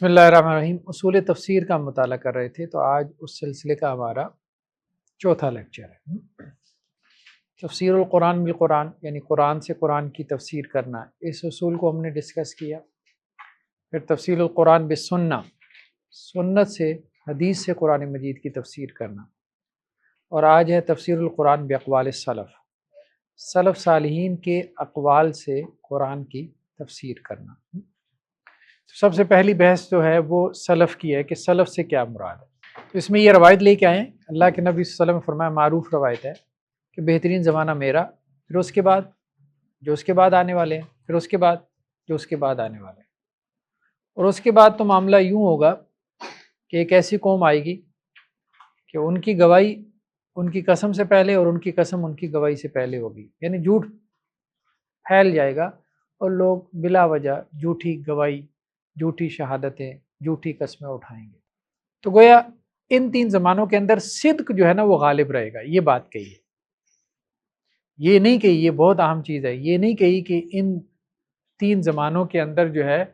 بسم اللہ الرحمن الرحیم۔ اصول تفسیر کا مطالعہ کر رہے تھے، تو آج اس سلسلے کا ہمارا چوتھا لیکچر ہے۔ تفسیر القرآن بالقرآن، یعنی قرآن سے قرآن کی تفسیر کرنا، اس اصول کو ہم نے ڈسکس کیا۔ پھر تفسیر القرآن بالسنہ، سنت سے حدیث سے قرآن مجید کی تفسیر کرنا، اور آج ہے تفسیر القرآن باقوال السلف، سلف صالحین کے اقوال سے قرآن کی تفسیر کرنا۔ سب سے پہلی بحث جو ہے وہ سلف کی ہے کہ سلف سے کیا مراد ہے۔ تو اس میں یہ روایت لے کے آئیں، اللہ کے نبی صلی اللہ علیہ وسلم نے فرمایا، معروف روایت ہے کہ بہترین زمانہ میرا، پھر اس کے بعد جو اس کے بعد آنے والے ہیں، پھر اس کے بعد جو اس کے بعد آنے والے ہیں، اور اس کے بعد تو معاملہ یوں ہوگا کہ ایک ایسی قوم آئے گی کہ ان کی گواہی ان کی قسم سے پہلے اور ان کی قسم ان کی گواہی سے پہلے ہوگی، یعنی جھوٹ پھیل جائے گا اور لوگ بلا وجہ جھوٹی گواہی، جھوٹی شہادتیں، جھوٹی قسمیں اٹھائیں گے۔ تو گویا ان تین زمانوں کے اندر صدق جو ہے نا وہ غالب رہے گا، یہ بات کہی ہے۔ یہ نہیں کہی، یہ بہت اہم چیز ہے، یہ نہیں کہی کہ ان تین زمانوں کے اندر جو ہے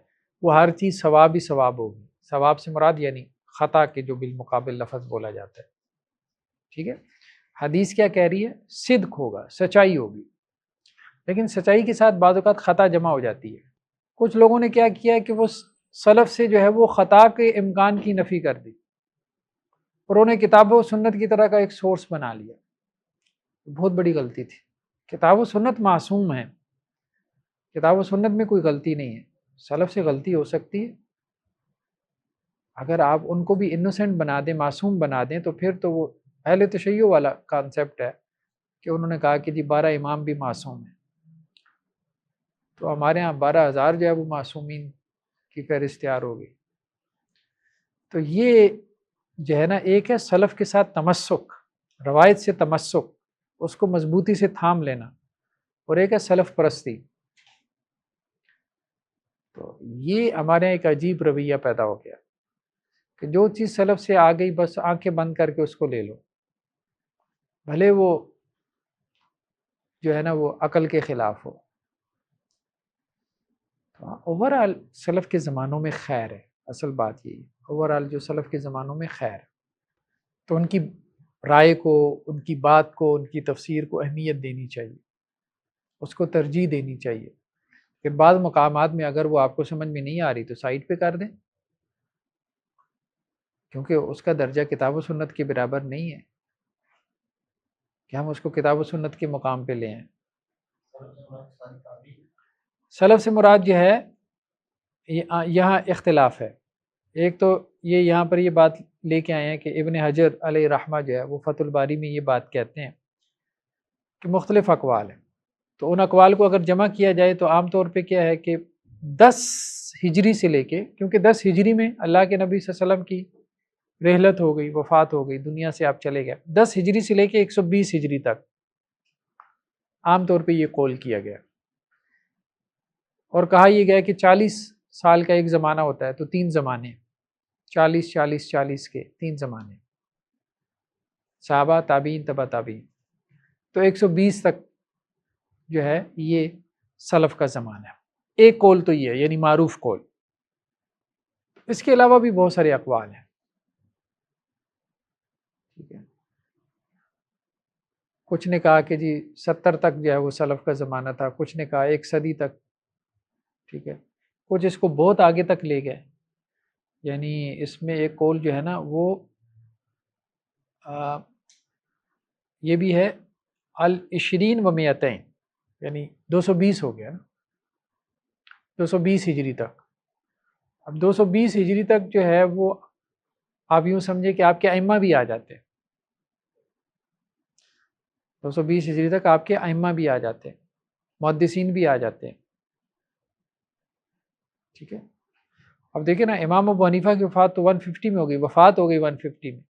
وہ ہر چیز ثواب ہی ثواب ہوگی۔ ثواب سے مراد یعنی خطا کے جو بالمقابل لفظ بولا جاتا ہے، ٹھیک ہے۔ حدیث کیا کہہ رہی ہے؟ صدق ہوگا، سچائی ہوگی، لیکن سچائی کے ساتھ بعض اوقات خطا جمع ہو جاتی ہے۔ کچھ لوگوں نے کیا کیا کہ وہ سلف سے جو ہے وہ خطا کے امکان کی نفی کر دی، اور انہیں کتاب و سنت کی طرح کا ایک سورس بنا لیا۔ بہت بڑی غلطی تھی۔ کتاب و سنت معصوم ہے، کتاب و سنت میں کوئی غلطی نہیں ہے۔ سلف سے غلطی ہو سکتی ہے، اگر آپ ان کو بھی انوسنٹ بنا دیں، معصوم بنا دیں، تو پھر تو وہ اہل تشیع والا کانسیپٹ ہے کہ انہوں نے کہا کہ جی 12 امام بھی معصوم ہیں، تو ہمارے ہاں 12,000 جو ہے وہ معصومین کی فہرست تیار ہوگی۔ تو یہ جو ہے نا، ایک ہے سلف کے ساتھ تمسک، روایت سے تمسک، اس کو مضبوطی سے تھام لینا، اور ایک ہے سلف پرستی۔ تو یہ ہمارے ایک عجیب رویہ پیدا ہو گیا کہ جو چیز سلف سے آ گئی بس آنکھیں بند کر کے اس کو لے لو، بھلے وہ جو ہے نا وہ عقل کے خلاف ہو۔ اوورآل سلف کے زمانوں میں خیر ہے، اصل بات یہی ہے، اوورآل جو سلف کے زمانوں میں خیر ہے، تو ان کی رائے کو، ان کی بات کو، ان کی تفسیر کو اہمیت دینی چاہیے، اس کو ترجیح دینی چاہیے۔ کہ بعض مقامات میں اگر وہ آپ کو سمجھ میں نہیں آ رہی تو سائٹ پہ کر دیں، کیونکہ اس کا درجہ کتاب و سنت کے برابر نہیں ہے کہ ہم اس کو کتاب و سنت کے مقام پہ لے آئیں۔ سلف سے مراد جو ہے یہاں اختلاف ہے۔ ایک تو یہ یہاں پر یہ بات لے کے آئے ہیں کہ ابن حجر علیہ رحمہ جو ہے وہ فتح الباری میں یہ بات کہتے ہیں کہ مختلف اقوال ہیں، تو ان اقوال کو اگر جمع کیا جائے تو عام طور پہ کیا ہے کہ 10 ہجری سے لے کے، کیونکہ 10 ہجری میں اللہ کے نبی صلی اللہ علیہ وسلم کی رحلت ہو گئی، وفات ہو گئی، دنیا سے آپ چلے گئے، 10 ہجری سے لے کے 120 ہجری تک عام طور پہ یہ قول کیا گیا، اور کہا یہ گیا کہ 40 سال کا ایک زمانہ ہوتا ہے، تو 3 زمانے، 40 40 40 کے 3 زمانے، صحابہ، تابعین، تبع تابعین، تو 120 تک جو ہے یہ سلف کا زمانہ ہے۔ ایک قول تو یہ ہے، یعنی معروف قول۔ اس کے علاوہ بھی بہت سارے اقوال ہیں، ٹھیک ہے۔ کچھ نے کہا کہ جی 70 تک جو ہے وہ سلف کا زمانہ تھا، کچھ نے کہا 1 صدی تک، ٹھیک ہے۔ کچھ اس کو بہت آگے تک لے گئے، یعنی اس میں ایک قول جو ہے نا وہ یہ بھی ہے ال20 و 200، یعنی 220 ہو گیا نا، 220 ہجری تک۔ اب 220 ہجری تک جو ہے وہ آپ یوں سمجھے کہ آپ کے ائمہ بھی آ جاتے ہیں، 220 ہجری تک آپ کے ائمہ بھی آ جاتے ہیں، محدثین بھی آ جاتے ہیں، ٹھیک ہے۔ اب دیکھیں نا، امام ابو حنیفہ کی وفات تو 150 میں ہو گئی، وفات ہو گئی 150 میں۔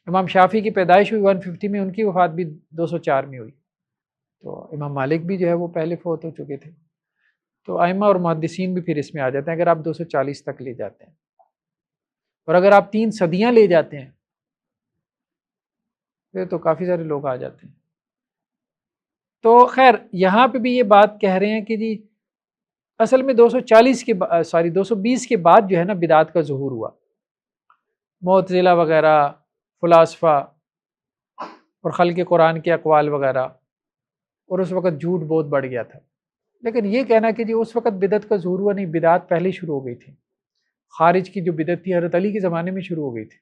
امام شافعی کی پیدائش ہوئی 150 میں، ان کی وفات بھی 204 میں ہوئی، تو امام مالک بھی جو ہے وہ پہلے فوت ہو چکے تھے۔ تو ائمہ اور محدثین بھی پھر اس میں آ جاتے ہیں اگر آپ 240 تک لے جاتے ہیں، اور اگر آپ 3 صدیاں لے جاتے ہیں پھر تو کافی سارے لوگ آ جاتے ہیں۔ تو خیر یہاں پہ بھی یہ بات کہہ رہے ہیں کہ جی اصل میں 240 کے 220 کے بعد جو ہے نا بدعات کا ظہور ہوا، معتزلہ وغیرہ، فلاسفہ اور خلق قرآن کے اقوال وغیرہ، اور اس وقت جھوٹ بہت بڑھ گیا تھا۔ لیکن یہ کہنا کہ جی اس وقت بدعت کا ظہور ہوا، نہیں، بدعات پہلے شروع ہو گئی تھی۔ خارج کی جو بدعت تھی حضرت علی کے زمانے میں شروع ہو گئی تھی۔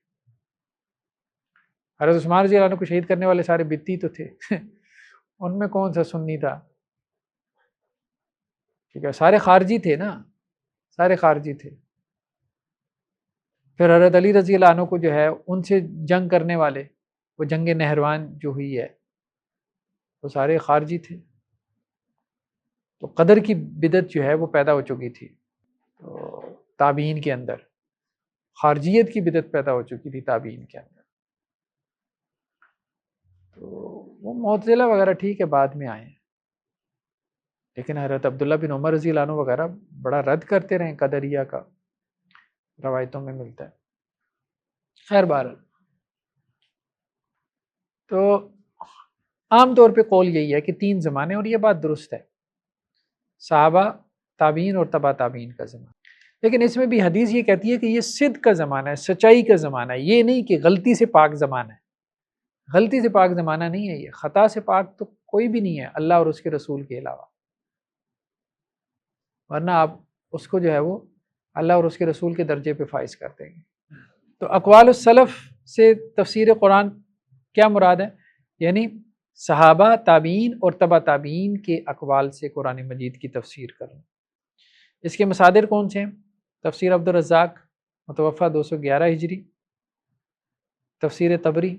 حضرت عثمان رضی اللہ عنہ کو شہید کرنے والے سارے بدعتی تو تھے ان میں کون سا سنی تھا؟ ٹھیک ہے، سارے خارجی تھے نا، سارے خارجی تھے۔ پھر حضرت علی رضی اللہ عنہ کو جو ہے ان سے جنگ کرنے والے، وہ جنگ نہروان جو ہوئی ہے، وہ سارے خارجی تھے۔ تو قدر کی بدعت جو ہے وہ پیدا ہو چکی تھی، تو تابعین کے اندر خارجیت کی بدعت پیدا ہو چکی تھی تابعین کے اندر۔ تو وہ معتزلہ وغیرہ ٹھیک ہے بعد میں آئے ہیں، لیکن حضرت عبداللہ بن عمر رضی اللہ عنہ وغیرہ بڑا رد کرتے رہے قدریہ کا، روایتوں میں ملتا ہے۔ خیر بہرحال، تو عام طور پہ قول یہی ہے کہ 3 زمانے، اور یہ بات درست ہے، صحابہ، تابعین اور تبع تابعین کا زمانہ۔ لیکن اس میں بھی حدیث یہ کہتی ہے کہ یہ صدق کا زمانہ ہے، سچائی کا زمانہ ہے، یہ نہیں کہ غلطی سے پاک زمانہ ہے۔ غلطی سے پاک زمانہ نہیں ہے، یہ خطا سے پاک تو کوئی بھی نہیں ہے اللہ اور اس کے رسول کے علاوہ، ورنہ آپ اس کو جو ہے وہ اللہ اور اس کے رسول کے درجے پہ فائز کر دیں گے۔ تو اقوال السلف سے تفسیر قرآن کیا مراد ہے؟ یعنی صحابہ، تابعین اور تبع تابعین کے اقوال سے قرآن مجید کی تفسیر کرنا۔ اس کے مصادر کون سے ہیں؟ تفسیر عبد الرزاق متوفہ 211 ہجری، تفسیر طبری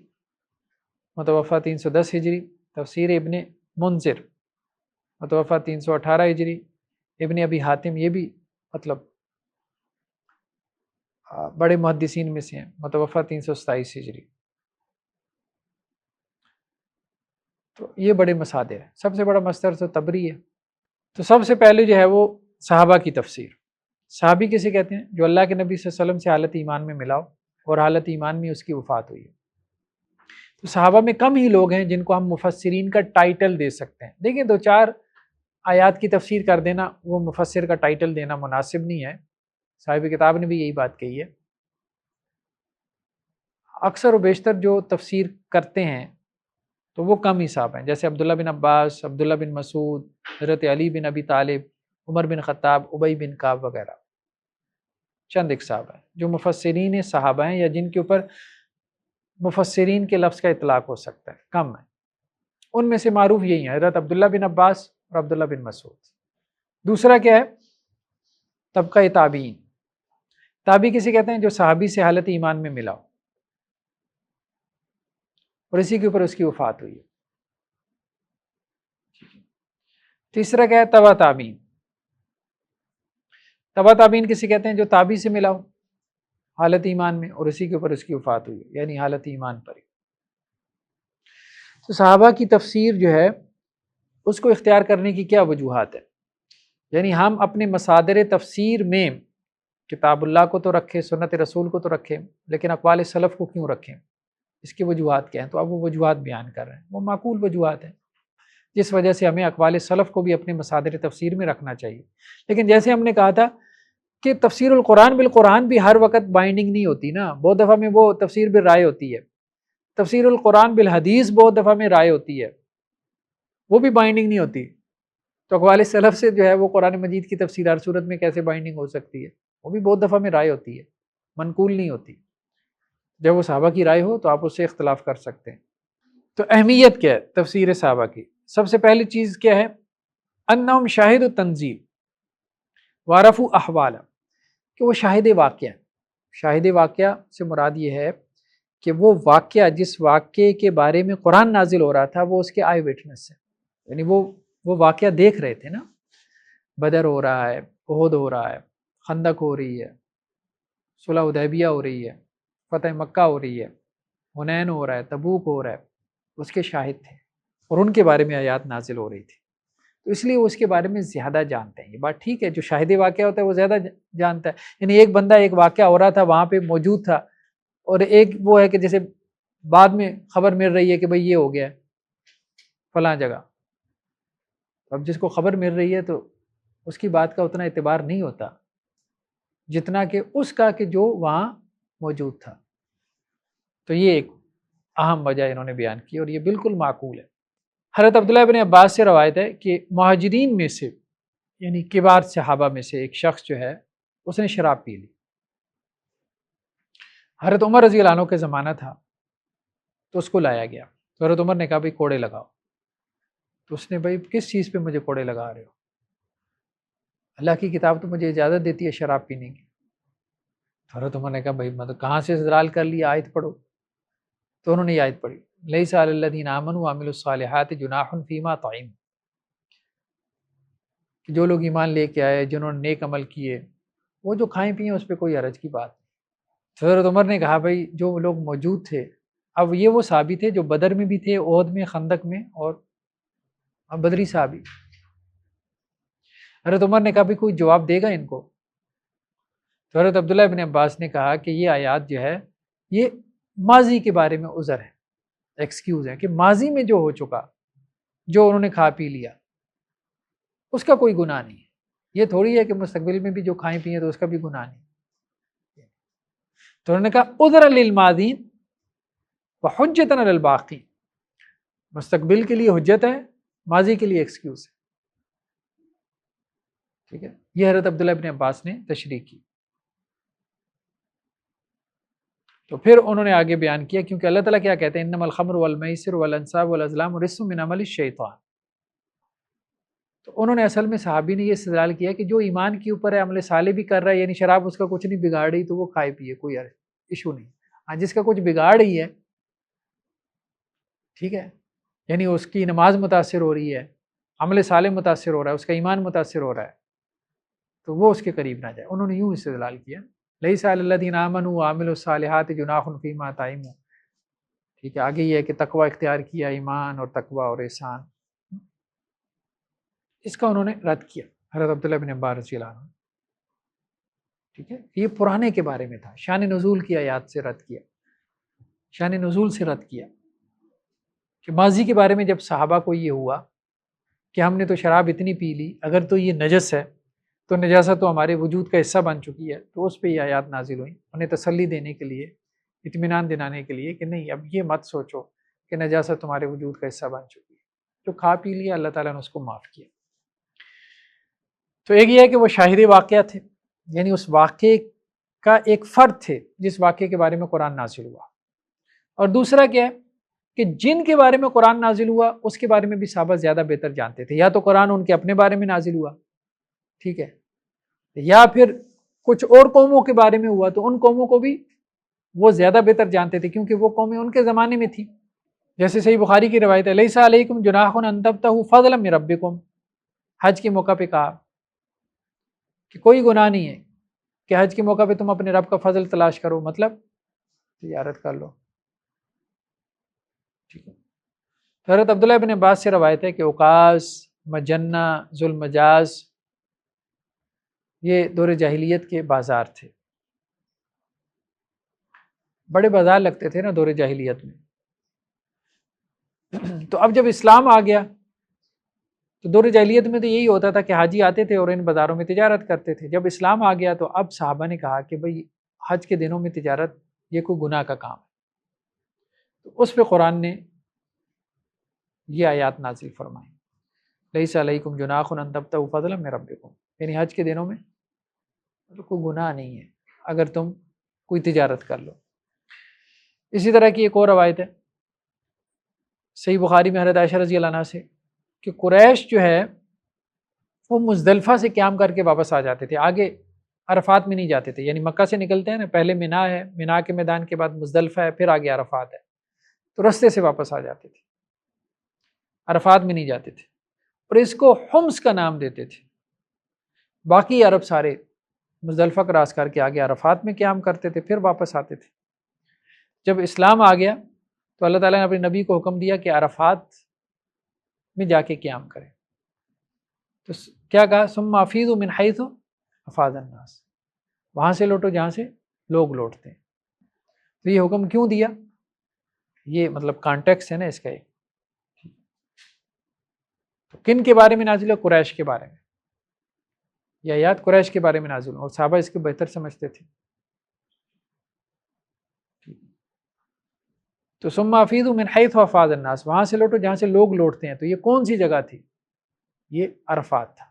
متوفہ 310 ہجری، تفسیر ابن منذر متوفہ 318 ہجری، ابن ابی حاتم یہ بھی مطلب بڑے محدثین میں سے ہیں، متوفہ 327 ہجری۔ تو یہ بڑے مصادر ہیں، سب سے بڑا مصدر تو طبری ہے۔ تو سب سے پہلے جو ہے وہ صحابہ کی تفسیر۔ صحابی کسے کہتے ہیں؟ جو اللہ کے نبی صلی اللہ علیہ وسلم سے حالت ایمان میں ملا ہو اور حالت ایمان میں اس کی وفات ہوئی ہے۔ تو صحابہ میں کم ہی لوگ ہیں جن کو ہم مفسرین کا ٹائٹل دے سکتے ہیں۔ دیکھیں 2-4 آیات کی تفسیر کر دینا وہ مفسر کا ٹائٹل دینا مناسب نہیں ہے، صاحب کتاب نے بھی یہی بات کہی ہے۔ اکثر و بیشتر جو تفسیر کرتے ہیں تو وہ کم ہی صاحب ہیں، جیسے عبداللہ بن عباس، عبداللہ بن مسعود، حضرت علی بن ابی طالب، عمر بن خطاب، ابی بن کعب وغیرہ، چند ایک صاحب ہیں جو مفسرین صحابہ ہیں یا جن کے اوپر مفسرین کے لفظ کا اطلاق ہو سکتا ہے، کم ہے۔ ان میں سے معروف یہی ہیں، حضرت عبداللہ بن عباس اور عبداللہ بن مسعود۔ دوسرا کیا ہے؟ طبقہ تابعین۔ تابعی کسے کہتے ہیں؟ جو صحابی سے حالت ایمان میں ملا ہو اور اسی کے اوپر اس کی وفات ہوئی ہے۔ تیسرا کیا ہے؟ تبع تابعین۔ تبع تابعین کسے کہتے ہیں؟ جو تابعی سے ملا ہو حالت ایمان میں اور اسی کے اوپر اس کی وفات ہوئی ہے، یعنی حالت ایمان پر ہی۔ تو صحابہ کی تفسیر جو ہے اس کو اختیار کرنے کی کیا وجوہات ہے؟ یعنی ہم اپنے مصادر تفسیر میں کتاب اللہ کو تو رکھیں، سنت رسول کو تو رکھیں، لیکن اقوال سلف کو کیوں رکھیں؟ اس کی وجوہات کیا ہیں؟ تو اب وہ وجوہات بیان کر رہے ہیں، وہ معقول وجوہات ہیں جس وجہ سے ہمیں اقوال سلف کو بھی اپنے مصادر تفسیر میں رکھنا چاہیے۔ لیکن جیسے ہم نے کہا تھا کہ تفسیر القرآن بالقرآن بھی ہر وقت بائنڈنگ نہیں ہوتی نا، بہت دفعہ میں وہ تفسیر بالرائے ہوتی ہے۔ تفسیر القرآن بالحدیث بہت دفعہ میں رائے ہوتی ہے، وہ بھی بائنڈنگ نہیں ہوتی۔ تو اقوال سلف سے جو ہے وہ قرآن مجید کی تفسیر ہر صورت میں کیسے بائنڈنگ ہو سکتی ہے؟ وہ بھی بہت دفعہ میں رائے ہوتی ہے، منقول نہیں ہوتی۔ جب وہ صحابہ کی رائے ہو تو آپ اس سے اختلاف کر سکتے ہیں۔ تو اہمیت کیا ہے تفسیر صحابہ کی؟ سب سے پہلی چیز کیا ہے؟ انہم شاہد التنزیل وعرفوا احوالا، کہ وہ شاہد واقعہ ہیں۔ شاہد واقعہ سے مراد یہ ہے کہ وہ واقعہ، جس واقعے کے بارے میں قرآن نازل ہو رہا تھا، وہ اس کے آئی وٹنس ہے، یعنی وہ واقعہ دیکھ رہے تھے نا۔ بدر ہو رہا ہے، احد ہو رہا ہے، خندق ہو رہی ہے، صلح حدیبیہ ہو رہی ہے، فتح مکہ ہو رہی ہے، حنین ہو رہا ہے، تبوک ہو رہا ہے، اس کے شاہد تھے اور ان کے بارے میں آیات نازل ہو رہی تھی، تو اس لیے وہ اس کے بارے میں زیادہ جانتے ہیں۔ یہ بات ٹھیک ہے، جو شاہد واقعہ ہوتا ہے وہ زیادہ جانتا ہے، یعنی ایک بندہ ایک واقعہ ہو رہا تھا وہاں پہ موجود تھا، اور ایک وہ ہے کہ جیسے بعد میں خبر مل رہی ہے کہ بھئی یہ ہو گیا ہے فلاں جگہ۔ اب جس کو خبر مل رہی ہے تو اس کی بات کا اتنا اعتبار نہیں ہوتا جتنا کہ اس کا کہ جو وہاں موجود تھا۔ تو یہ ایک اہم وجہ انہوں نے بیان کی اور یہ بالکل معقول ہے۔ حضرت عبداللہ ابن عباس سے روایت ہے کہ مہاجرین میں سے یعنی کبار صحابہ میں سے ایک شخص جو ہے اس نے شراب پی لی۔ حضرت عمر رضی اللہ عنہ کے زمانہ تھا تو اس کو لایا گیا، تو حضرت عمر نے کہا بھائی کوڑے لگاؤ، تو اس نے بھائی کس چیز پہ مجھے کوڑے لگا رہے ہو؟ اللہ کی کتاب تو مجھے اجازت دیتی ہے شراب پینے کی۔ تو حضرت عمر نے کہا بھائی مطلب کہاں سے استدلال کر لیا، آیت پڑھو۔ تو انہوں نے یہ آیت پڑھی، لیس علی الذین آمنوا وعملوا الصالحات جناح فیما طعموا، کہ جو لوگ ایمان لے کے آئے، جنہوں نے نیک عمل کیے، وہ جو کھائیں پئیں اس پہ کوئی حرج کی بات نہیں۔ حضرت عمر نے کہا بھائی جو لوگ موجود تھے، اب یہ وہ صحابی تھے جو بدر میں بھی تھے، احد میں، خندق میں، اور اب بدری صحابی۔ حضرت عمر نے کہا بھائی کوئی جواب دے گا ان کو؟ تو حضرت عبداللہ ابن عباس نے کہا کہ یہ آیات جو ہے یہ ماضی کے بارے میں عذر ہے، ایکسکیوز ہے، کہ ماضی میں جو ہو چکا، جو انہوں نے کھا پی لیا، اس کا کوئی گناہ نہیں ہے۔ یہ تھوڑی ہے کہ مستقبل میں بھی جو کھائیں پیئیں تو اس کا بھی گناہ نہیں۔ تو انہوں نے کہا عذر للماضین وحجۃ علی الباقین، مستقبل کے لیے حجت ہے، ماضی کے لیے ایکسکیوز ہے۔ ٹھیک ہے، یہ حضرت عبداللہ ابن عباس نے تشریح کی۔ تو پھر انہوں نے آگے بیان کیا، کیونکہ اللہ تعالیٰ کیا کہتے ہیں انما الخمر والمیسر والانصاب والازلام رجس من عمل الشیطان، تو انہوں نے اصل میں صحابی نے یہ استدلال کیا کہ جو ایمان کے اوپر ہے، عمل صالح بھی کر رہا ہے، یعنی شراب اس کا کچھ نہیں بگاڑ رہی تو وہ کھائے پیے، کوئی ایشو نہیں۔ ہاں جس کا کچھ بگاڑ رہی ہے، ٹھیک ہے، یعنی اس کی نماز متاثر ہو رہی ہے، عمل صالح متاثر ہو رہا ہے، اس کا ایمان متاثر ہو رہا ہے، تو وہ اس کے قریب نہ جائے۔ انہوں نے یوں استدلال کیا لیس علی الذین آمنوا وعملوا الصالحات جناح فیما طعموا، ٹھیک ہے، آگے یہ ہے کہ تقوی اختیار کیا، ایمان اور تقوی اور احسان، اس کا انہوں نے رد کیا حضرت عبداللہ بن عباس رضی اللہ عنہ۔ ٹھیک ہے، یہ پرانے کے بارے میں تھا، شان نزول کی آیات سے رد کیا، شان نزول سے رد کیا، کہ ماضی کے بارے میں جب صحابہ کو یہ ہوا کہ ہم نے تو شراب اتنی پی لی، اگر تو یہ نجس ہے تو نجاست تو ہمارے وجود کا حصہ بن چکی ہے، تو اس پہ یہ آیات نازل ہوئیں، انہیں تسلی دینے کے لیے، اطمینان دلانے کے لیے کہ نہیں اب یہ مت سوچو کہ نجاست تمہارے وجود کا حصہ بن چکی ہے، جو کھا پی لیا اللہ تعالیٰ نے اس کو معاف کیا۔ تو ایک یہ ہے کہ وہ شاہد واقعہ تھے، یعنی اس واقعے کا ایک فرد تھے جس واقعے کے بارے میں قرآن نازل ہوا، اور دوسرا کیا ہے کہ جن کے بارے میں قرآن نازل ہوا اس کے بارے میں بھی صحابہ زیادہ بہتر جانتے تھے، یا تو قرآن ان کے اپنے بارے میں نازل ہوا، ٹھیک ہے، یا پھر کچھ اور قوموں کے بارے میں ہوا تو ان قوموں کو بھی وہ زیادہ بہتر جانتے تھے، کیونکہ وہ قومیں ان کے زمانے میں تھیں۔ جیسے صحیح بخاری کی روایت ہے لیس علیکم جناح ان تبتغوا فضلا من ربکم، حج کے موقع پہ کہا کہ کوئی گناہ نہیں ہے کہ حج کے موقع پہ تم اپنے رب کا فضل تلاش کرو، مطلب تجارت کر لو، ٹھیک ہے۔ حضرت عبداللہ بن عباس سے روایت ہے کہ اوقاس، مجنہ، ذوالمجاز، یہ دور جاہلیت کے بازار تھے، بڑے بازار لگتے تھے نا دور جاہلیت میں۔ تو اب جب اسلام آ گیا تو دور جاہلیت میں تو یہی ہوتا تھا کہ حاجی آتے تھے اور ان بازاروں میں تجارت کرتے تھے، جب اسلام آ گیا تو اب صحابہ نے کہا کہ بھئی حج کے دنوں میں تجارت یہ کوئی گناہ کا کام ہے، تو اس پہ قرآن نے یہ آیات نازل فرمائیں لیس علیکم جناح ان تبتغوا فضلا من ربکم، یعنی حج کے دنوں میں کوئی گناہ نہیں ہے اگر تم کوئی تجارت کر لو۔ اسی طرح کی ایک اور روایت ہے صحیح بخاری میں حضرت عائشہ رضی اللہ عنہ سے کہ قریش جو ہے وہ مزدلفہ سے قیام کر کے واپس آ جاتے تھے، آگے عرفات میں نہیں جاتے تھے، یعنی مکہ سے نکلتے ہیں نا، پہلے منا ہے، منا کے میدان کے بعد مزدلفہ ہے، پھر آگے عرفات ہے، تو رستے سے واپس آ جاتے تھے، عرفات میں نہیں جاتے تھے، اور اس کو حمص کا نام دیتے تھے۔ باقی عرب سارے مزدلفہ کراس کر کے آگے عرفات میں قیام کرتے تھے، پھر واپس آتے تھے۔ جب اسلام آ گیا تو اللہ تعالیٰ نے اپنے نبی کو حکم دیا کہ عرفات میں جا کے قیام کریں، تو کیا کہا ثم افیضوا من حیث افاض الناس، وہاں سے لوٹو جہاں سے لوگ لوٹتے ہیں۔ تو یہ حکم کیوں دیا، یہ مطلب کانٹیکس ہے نا اس کا ایک، تو کن کے بارے میں نازل ہے؟ قریش کے بارے میں۔ یہ آیات قریش کے بارے میں نازل ہوئی اور صحابہ اس کو بہتر سمجھتے تھے. تو ثم افیضوا من حیث افاض الناس، وہاں سے لوٹو جہاں سے لوگ لوٹتے ہیں. تو یہ کون سی جگہ تھی؟ یہ عرفات تھا.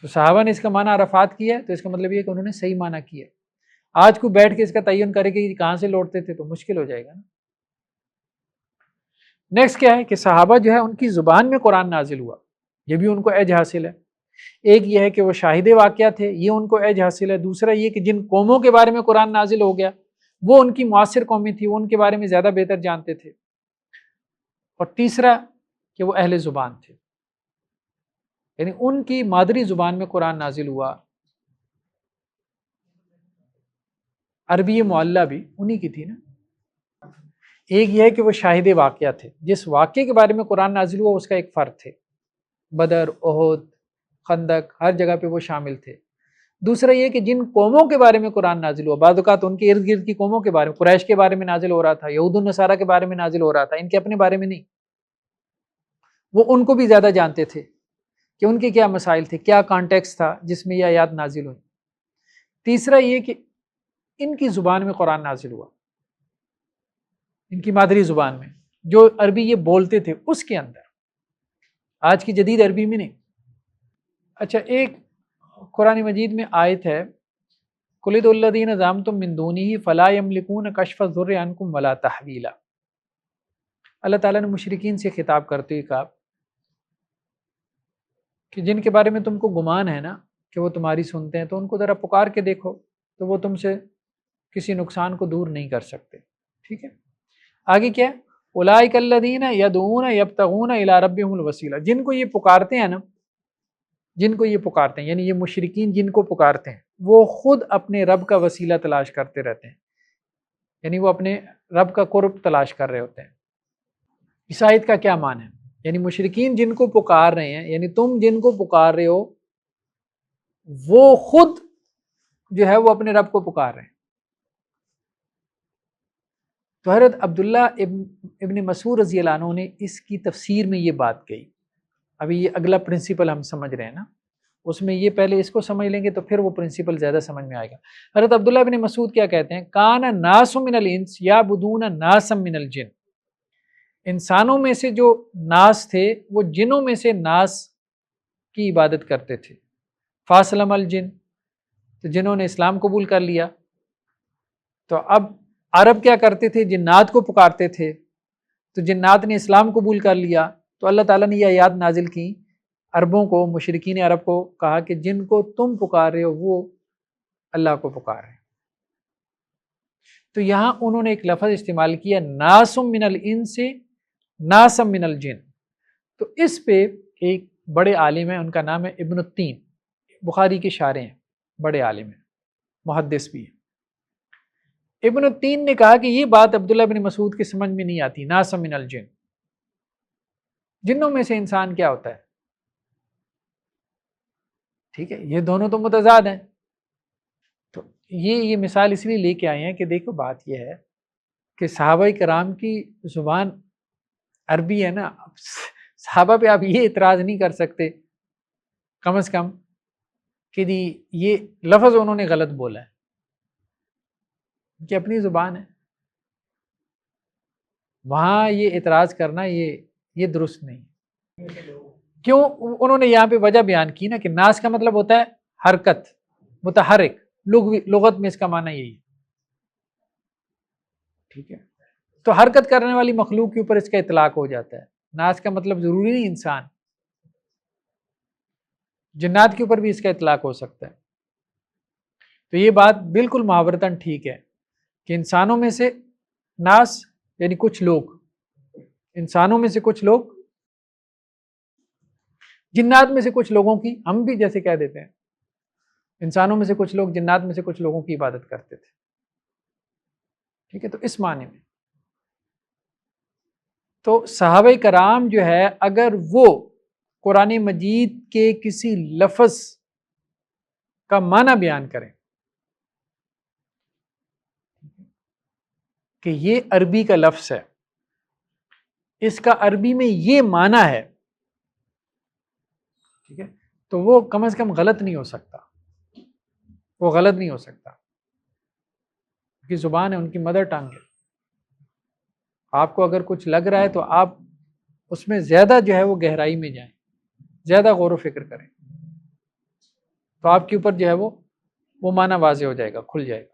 تو صحابہ نے اس کا معنی عرفات کیا ہے، تو اس کا مطلب یہ کہ انہوں نے صحیح معنی کیا ہے. آج کو بیٹھ کے اس کا تعین کرے کہ کہاں سے لوٹتے تھے تو مشکل ہو جائے گا نا. نیکسٹ کیا ہے کہ صحابہ جو ہے ان کی زبان میں قرآن نازل ہوا، یہ بھی ان کو ایج حاصل ہے. ایک یہ ہے کہ وہ شاہد واقعہ تھے، یہ ان کو ایج حاصل ہے. دوسرا یہ کہ جن قوموں کے بارے میں قرآن نازل ہو گیا وہ ان کی معاصر قومیں تھی، وہ ان کے بارے میں زیادہ بہتر جانتے تھے. اور تیسرا کہ وہ اہل زبان تھے، یعنی ان کی مادری زبان میں قرآن نازل ہوا. عربی معلّہ بھی انہی کی تھی نا. ایک یہ ہے کہ وہ شاہد واقعہ تھے، جس واقعے کے بارے میں قرآن نازل ہوا اس کا ایک فرد تھے. بدر، احد، خندق، ہر جگہ پہ وہ شامل تھے. دوسرا یہ کہ جن قوموں کے بارے میں قرآن نازل ہوا، بعض اوقات ان کے ارد گرد کی قوموں کے بارے میں، قریش کے بارے میں نازل ہو رہا تھا، یہود النصارہ کے بارے میں نازل ہو رہا تھا، ان کے اپنے بارے میں نہیں. وہ ان کو بھی زیادہ جانتے تھے کہ ان کے کیا مسائل تھے، کیا کانٹیکس تھا جس میں یہ آیات نازل ہوئی. تیسرا یہ کہ ان کی زبان میں قرآن نازل ہوا، ان کی مادری زبان میں، جو عربی یہ بولتے تھے اس کے اندر، آج کی جدید عربی میں نہیں. اچھا، ایک قرآن مجید میں آیت ہے قُلِ ادْعُوا الَّذِينَ زَعَمْتُم مِّن دُونِهِ فَلَا يَمْلِكُونَ كَشْفَ الضُّرِّ عَنكُمْ وَلَا تَحْوِيلًا. اللہ تعالیٰ نے مشرکین سے خطاب کرتے ہوئے کہا کہ جن کے بارے میں تم کو گمان ہے نا کہ وہ تمہاری سنتے ہیں، تو ان کو ذرا پکار کے دیکھو تو وہ تم سے کسی نقصان کو دور نہیں کر سکتے. ٹھیک ہے، آگے کیا ہے؟ اولئک الذین یدعون یبتغون الی ربہم الوسیلہ. جن کو یہ پکارتے ہیں نا، جن کو یہ پکارتے ہیں، یعنی یہ مشرکین جن کو پکارتے ہیں، وہ خود اپنے رب کا وسیلہ تلاش کرتے رہتے ہیں، یعنی وہ اپنے رب کا قرب تلاش کر رہے ہوتے ہیں. اس آیت کا کیا معنی ہے؟ یعنی مشرکین جن کو پکار رہے ہیں، یعنی تم جن کو پکار رہے ہو، وہ خود جو ہے وہ اپنے رب کو پکار رہے ہیں. تو حضرت عبداللہ ابن مسعود رضی اللہ عنہ نے اس کی تفسیر میں یہ بات کہی. ابھی یہ اگلا پرنسپل ہم سمجھ رہے ہیں نا، اس میں یہ پہلے اس کو سمجھ لیں گے تو پھر وہ پرنسپل زیادہ سمجھ میں آئے گا. حضرت عبداللہ ابن مسعود کیا کہتے ہیں؟ کان ناس من الانس یعبدون ناسا من الجن. انسانوں میں سے جو ناس تھے وہ جنوں میں سے ناس کی عبادت کرتے تھے. فاسلم الجن، تو جنہوں نے اسلام قبول کر لیا. تو اب عرب کیا کرتے تھے؟ جنات کو پکارتے تھے. تو جنات نے اسلام قبول کر لیا، تو اللہ تعالیٰ نے یہ آیات نازل کی عربوں کو، مشرکین عرب کو کہا کہ جن کو تم پکار رہے ہو وہ اللہ کو پکار رہے ہیں. تو یہاں انہوں نے ایک لفظ استعمال کیا ناسم من الانس ناسم من الجن. تو اس پہ ایک بڑے عالم ہیں، ان کا نام ہے ابن التین، بخاری کے شارح ہیں، بڑے عالم ہیں، محدث بھی ہیں. ابن التین نے کہا کہ یہ بات عبداللہ بن مسعود کی سمجھ میں نہیں آتی. ناسم من الجن، جنوں میں سے انسان کیا ہوتا ہے؟ ٹھیک ہے، یہ دونوں تو متضاد ہیں. تو یہ مثال اس لیے لے کے آئے ہیں کہ دیکھو بات یہ ہے کہ صحابہ کرام کی زبان عربی ہے نا، صحابہ پہ آپ یہ اعتراض نہیں کر سکتے کم از کم کہ جی یہ لفظ انہوں نے غلط بولا ہے، کہ اپنی زبان ہے. وہاں یہ اعتراض کرنا یہ درست نہیں. کیوں؟ انہوں نے یہاں پہ وجہ بیان کی نا کہ ناس کا مطلب ہوتا ہے حرکت، متحرک. لغت میں اس کا معنی یہی ہے. ٹھیک ہے، تو حرکت کرنے والی مخلوق کے اوپر اس کا اطلاق ہو جاتا ہے. ناس کا مطلب ضروری نہیں انسان، جنات کے اوپر بھی اس کا اطلاق ہو سکتا ہے. تو یہ بات بالکل محاورتاً ٹھیک ہے کہ انسانوں میں سے ناس یعنی کچھ لوگ، انسانوں میں سے کچھ لوگ، جنات میں سے کچھ لوگوں کی، ہم بھی جیسے کہہ دیتے ہیں انسانوں میں سے کچھ لوگ جنات میں سے کچھ لوگوں کی عبادت کرتے تھے. ٹھیک ہے، تو اس معنی میں تو صحابہ کرام جو ہے اگر وہ قرآن مجید کے کسی لفظ کا معنی بیان کریں کہ یہ عربی کا لفظ ہے، اس کا عربی میں یہ معنی ہے، ٹھیک ہے، تو وہ کم از کم غلط نہیں ہو سکتا، وہ غلط نہیں ہو سکتا، ان کی زبان ہے، ان کی مدر ٹنگ ہے۔ آپ کو اگر کچھ لگ رہا ہے تو آپ اس میں زیادہ جو ہے وہ گہرائی میں جائیں، زیادہ غور و فکر کریں، تو آپ کے اوپر جو ہے وہ معنی واضح ہو جائے گا، کھل جائے گا۔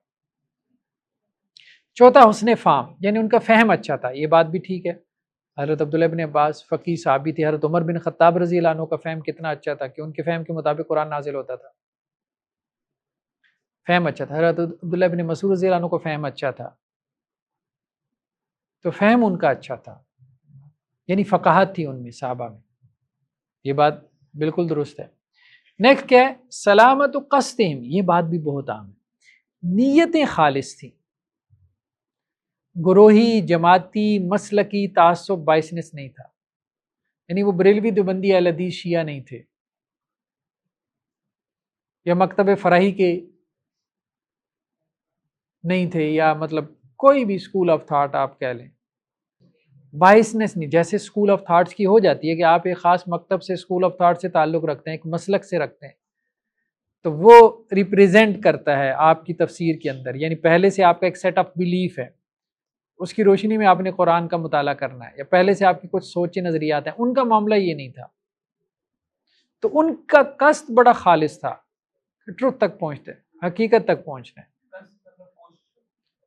چوتھا حسن فہم، یعنی ان کا فہم اچھا تھا، یہ بات بھی ٹھیک ہے۔ حضرت عبداللہ بن عباس فقیہ صحابی تھے، حضرت عمر بن خطاب رضی اللہ عنہ کا فہم کتنا اچھا تھا کہ ان کے فہم کے مطابق قرآن نازل ہوتا تھا، فہم اچھا تھا۔ حضرت عبداللہ بن مسعود رضی اللہ عنہ کا فہم اچھا تھا، تو فہم ان کا اچھا تھا، یعنی فقاہت تھی ان میں، صحابہ میں، یہ بات بالکل درست ہے۔ نیکسٹ کیا ہے؟ سلامت و قصدہم، یہ بات بھی بہت عام ہے، نیتیں خالص تھیں، گروہی، جماعتی، مسلکی تعصب بائسنس نہیں تھا، یعنی وہ بریلوی دیوبندی اہل حدیث شیعہ نہیں تھے، یا مکتب فراہی کے نہیں تھے، یا مطلب کوئی بھی اسکول آف تھاٹ آپ کہہ لیں، بائسنس نہیں۔ جیسے اسکول آف تھاٹس کی ہو جاتی ہے کہ آپ ایک خاص مکتب سے، اسکول آف تھاٹ سے تعلق رکھتے ہیں، ایک مسلک سے رکھتے ہیں، تو وہ ریپریزنٹ کرتا ہے آپ کی تفسیر کے اندر، یعنی پہلے سے آپ کا ایک سیٹ آف بلیف ہے، اس کی روشنی میں آپ نے قرآن کا مطالعہ کرنا ہے، یا پہلے سے آپ کی کچھ سوچ نظریات ہیں۔ ان کا معاملہ یہ نہیں تھا، تو ان کا قصد بڑا خالص تھا، ٹروت تک پہنچتے، حقیقت تک پہنچنا ہے۔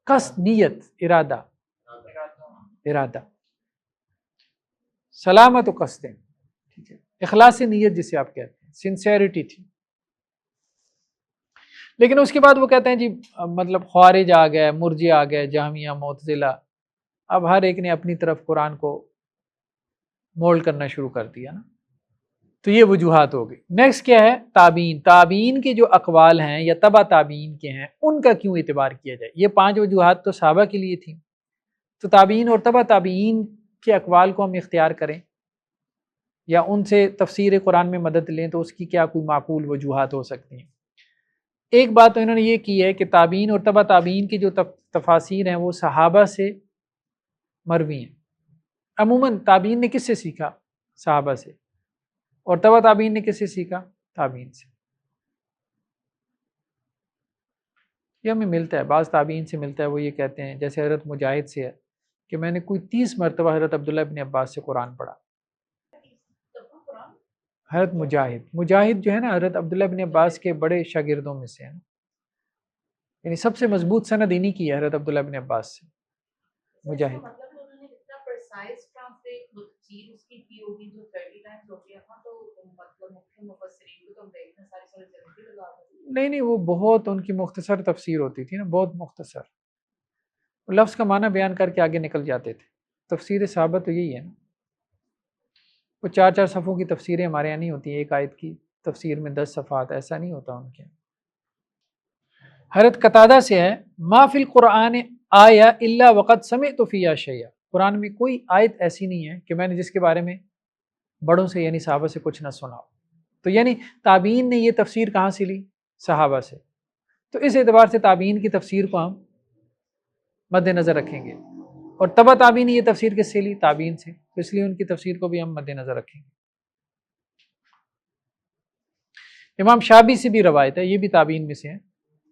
قصد، نیت، ارادہ، سلامت و قصد، ٹھیک ہے، اخلاص نیت جسے آپ کہتے ہیں، سنسیئرٹی تھی۔ لیکن اس کے بعد وہ کہتے ہیں جی مطلب خوارج آ گئے، مرجئہ آ گئے، جہمیہ، معتزلہ، اب ہر ایک نے اپنی طرف قرآن کو مولڈ کرنا شروع کر دیا نا، تو یہ وجوہات ہو گئی۔ نیکسٹ کیا ہے؟ تابعین، تابعین کے جو اقوال ہیں یا تبع تابعین کے ہیں، ان کا کیوں اعتبار کیا جائے؟ یہ 5 وجوہات تو صحابہ کے لیے تھیں، تو تابعین اور تبع تابعین کے اقوال کو ہم اختیار کریں یا ان سے تفسیر قرآن میں مدد لیں، تو اس کی کیا کوئی معقول وجوہات ہو سکتی ہیں؟ ایک بات تو انہوں نے یہ کی ہے کہ تابعین اور تبع تابعین کی جو تفاسیر ہیں وہ صحابہ سے مروی ہیں۔ عموماً تابعین نے کس سے سیکھا؟ صحابہ سے، اور تبع تابعین نے کس سے سیکھا؟ تابعین سے۔ یہ ہمیں ملتا ہے، بعض تابعین سے ملتا ہے، وہ یہ کہتے ہیں، جیسے حضرت مجاہد سے ہے کہ میں نے کوئی 30 مرتبہ حضرت عبداللہ بن عباس سے قرآن پڑھا۔ حضرت مجاہد جو ہے نا، حضرت عبداللہ بن عباس کے بڑے شاگردوں میں سے ہیں، یعنی سب سے مضبوط سند انہی کی ہے حضرت عبداللہ بن عباس سے، مجاہد۔ نہیں، وہ بہت ان کی مختصر تفسیر ہوتی تھی نا، بہت مختصر، لفظ کا معنی بیان کر کے آگے نکل جاتے تھے۔ تفسیر صحابہ تو یہی ہے نا، وہ 4 صفحوں کی تفسیریں ہمارے یہاں نہیں ہوتی، ایک آیت کی تفسیر میں 10 صفحات، ایسا نہیں ہوتا ان کے۔ حضرت قتادہ سے ہے، ما فی القرآن آیا الا وقد سمعت فیہا شیئا، قرآن میں کوئی آیت ایسی نہیں ہے کہ میں نے جس کے بارے میں بڑوں سے یعنی صحابہ سے کچھ نہ سنا ہو۔ تو یعنی تابعین نے یہ تفسیر کہاں سے لی؟ صحابہ سے، تو اس اعتبار سے تابعین کی تفسیر کو ہم مد نظر رکھیں گے، اور تبع تابعین نے یہ تفسیر کس سے لی؟ تابعین سے، تو اس لیے ان کی تفسیر کو بھی ہم مد نظر رکھیں گے۔ امام شابی سے بھی روایت ہے، یہ بھی تابعین میں سے ہیں،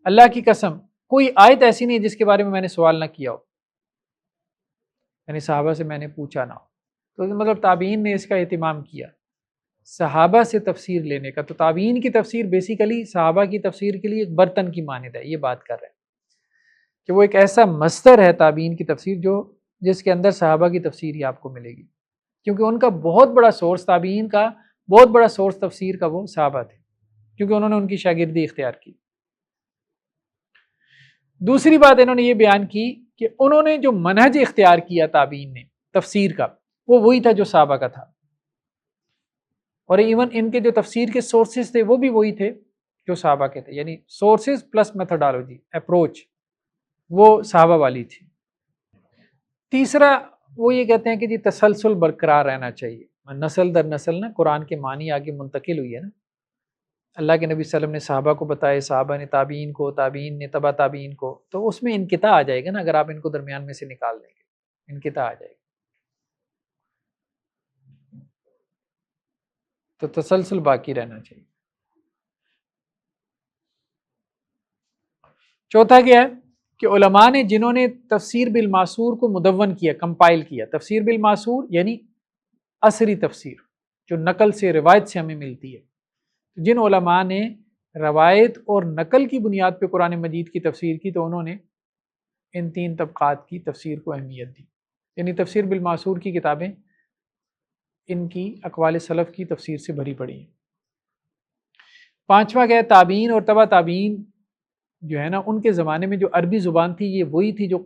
اللہ کی قسم کوئی آیت ایسی نہیں ہے جس کے بارے میں نے سوال نہ کیا ہو، یعنی صحابہ سے میں نے پوچھا نہ ہو، تو مطلب تابعین نے اس کا اہتمام کیا صحابہ سے تفسیر لینے کا۔ تو تابعین کی تفسیر بیسیکلی صحابہ کی تفسیر کے لیے ایک برتن کی مانند ہے، یہ بات کر رہے ہیں کہ وہ ایک ایسا مصدر ہے تابعین کی تفسیر جس کے اندر صحابہ کی تفسیر ہی آپ کو ملے گی، کیونکہ ان کا بہت بڑا سورس، تابعین کا بہت بڑا سورس تفسیر کا وہ صحابہ تھے، کیونکہ انہوں نے ان کی شاگردی اختیار کی۔ دوسری بات انہوں نے یہ بیان کی کہ انہوں نے جو منہج اختیار کیا تابعین نے تفسیر کا، وہ وہی تھا جو صحابہ کا تھا، اور ایون ان کے جو تفسیر کے سورسز تھے وہ بھی وہی تھے جو صحابہ کے تھے، یعنی سورسز پلس میتھڈالوجی، اپروچ وہ صحابہ والی تھی۔ تیسرا وہ یہ کہتے ہیں کہ جی تسلسل برقرار رہنا چاہیے، نسل در نسل نا قرآن کے معنی آگے منتقل ہوئی ہے نا، اللہ کے نبی صلی اللہ علیہ وسلم نے صحابہ کو بتائے، صحابہ نے تابعین کو، تابعین نے تبع تابعین کو، تو اس میں انقطاع آ جائے گا نا، اگر آپ ان کو درمیان میں سے نکال دیں گے انقطاع آ جائے گا، تو تسلسل باقی رہنا چاہیے۔ چوتھا کیا ہے کہ علماء نے جنہوں نے تفسیر بالماسور کو مدون کیا، کمپائل کیا، تفسیر بالماسور یعنی عصری تفسیر جو نقل سے روایت سے ہمیں ملتی ہے، جن علماء نے روایت اور نقل کی بنیاد پہ قرآن مجید کی تفسیر کی تو انہوں نے ان تین طبقات کی تفسیر کو اہمیت دی، یعنی تفسیر بالماسور کی کتابیں ان کی اقوال سلف کی تفسیر سے بھری پڑی ہیں۔ پانچواں کیا ہے، تابعین اور تبع تابعین جو ہے نا ان کے زمانے میں جو عربی زبان تھی یہ وہی تھی جو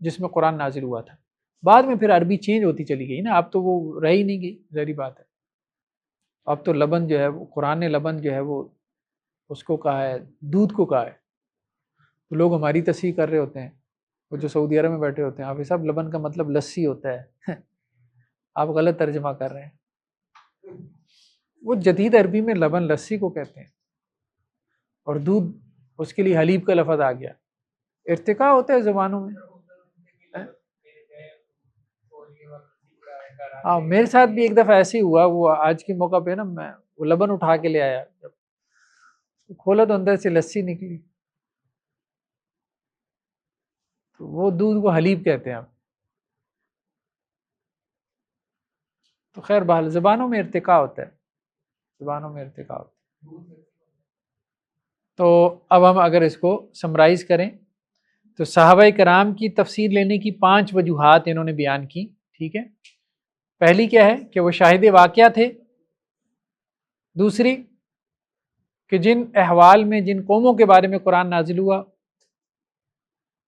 جس میں قرآن نازل ہوا تھا، بعد میں پھر عربی چینج ہوتی چلی گئی نا، اب تو وہ رہ ہی نہیں گئی، ظاہری بات ہے، اب تو لبن جو ہے وہ قرآن نے لبن جو ہے وہ اس کو کہا ہے، دودھ کو کہا ہے، تو لوگ ہماری تصحیح کر رہے ہوتے ہیں، وہ جو سعودی عرب میں بیٹھے ہوتے ہیں، آپ صاحب لبن کا مطلب لسی ہوتا ہے آپ غلط ترجمہ کر رہے ہیں، وہ جدید عربی میں لبن لسی کو کہتے ہیں، اور دودھ اس کے لیے حلیب کا لفظ آ گیا، ارتقاء ہوتا ہے زبانوں میں۔ ہاں میرے ساتھ بھی ایک دفعہ ایسے ہی ہوا، وہ آج کے موقع پہ نا میں وہ لبن اٹھا کے لے آیا، کھولا تو اندر سے لسی نکلی، تو وہ دودھ کو حلیب کہتے ہیں۔ تو خیر بحال زبانوں میں ارتقاء ہوتا ہے، زبانوں میں ارتقاء ہوتا ہے۔ تو اب ہم اگر اس کو سمرائز کریں تو صحابہ کرام کی تفسیر لینے کی 5 وجوہات انہوں نے بیان کی، ٹھیک ہے۔ پہلی کیا ہے کہ وہ شاہد واقعہ تھے، دوسری کہ جن احوال میں جن قوموں کے بارے میں قرآن نازل ہوا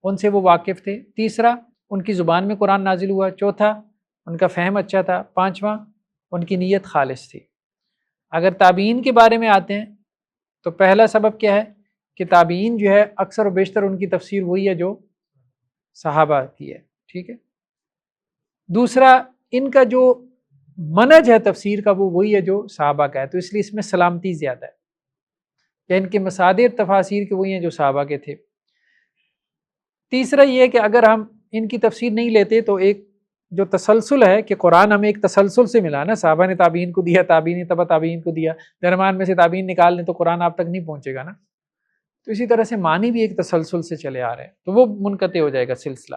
ان سے وہ واقف تھے، تیسرا ان کی زبان میں قرآن نازل ہوا، چوتھا ان کا فہم اچھا تھا، پانچواں ان کی نیت خالص تھی۔ اگر تابعین کے بارے میں آتے ہیں تو پہلا سبب کیا ہے کہ تابعین جو ہے اکثر و بیشتر ان کی تفسیر وہی ہے جو صحابہ کی ہے، ٹھیک ہے۔ دوسرا ان کا جو منہج ہے تفسیر کا وہ وہی ہے جو صحابہ کا ہے، تو اس لیے اس میں سلامتی زیادہ ہے، یا ان کے مصادر تفاسیر کے وہی ہیں جو صحابہ کے تھے۔ تیسرا یہ ہے کہ اگر ہم ان کی تفسیر نہیں لیتے تو ایک جو تسلسل ہے کہ قرآن ہمیں ایک تسلسل سے ملا نا، صحابہ نے تابعین کو دیا، تابعین نے تبع تابعین کو دیا، درمیان میں سے تابعین نکال دیں تو قرآن آپ تک نہیں پہنچے گا نا، تو اسی طرح سے معنی بھی ایک تسلسل سے چلے آ رہے ہیں، تو وہ منقطع ہو جائے گا سلسلہ۔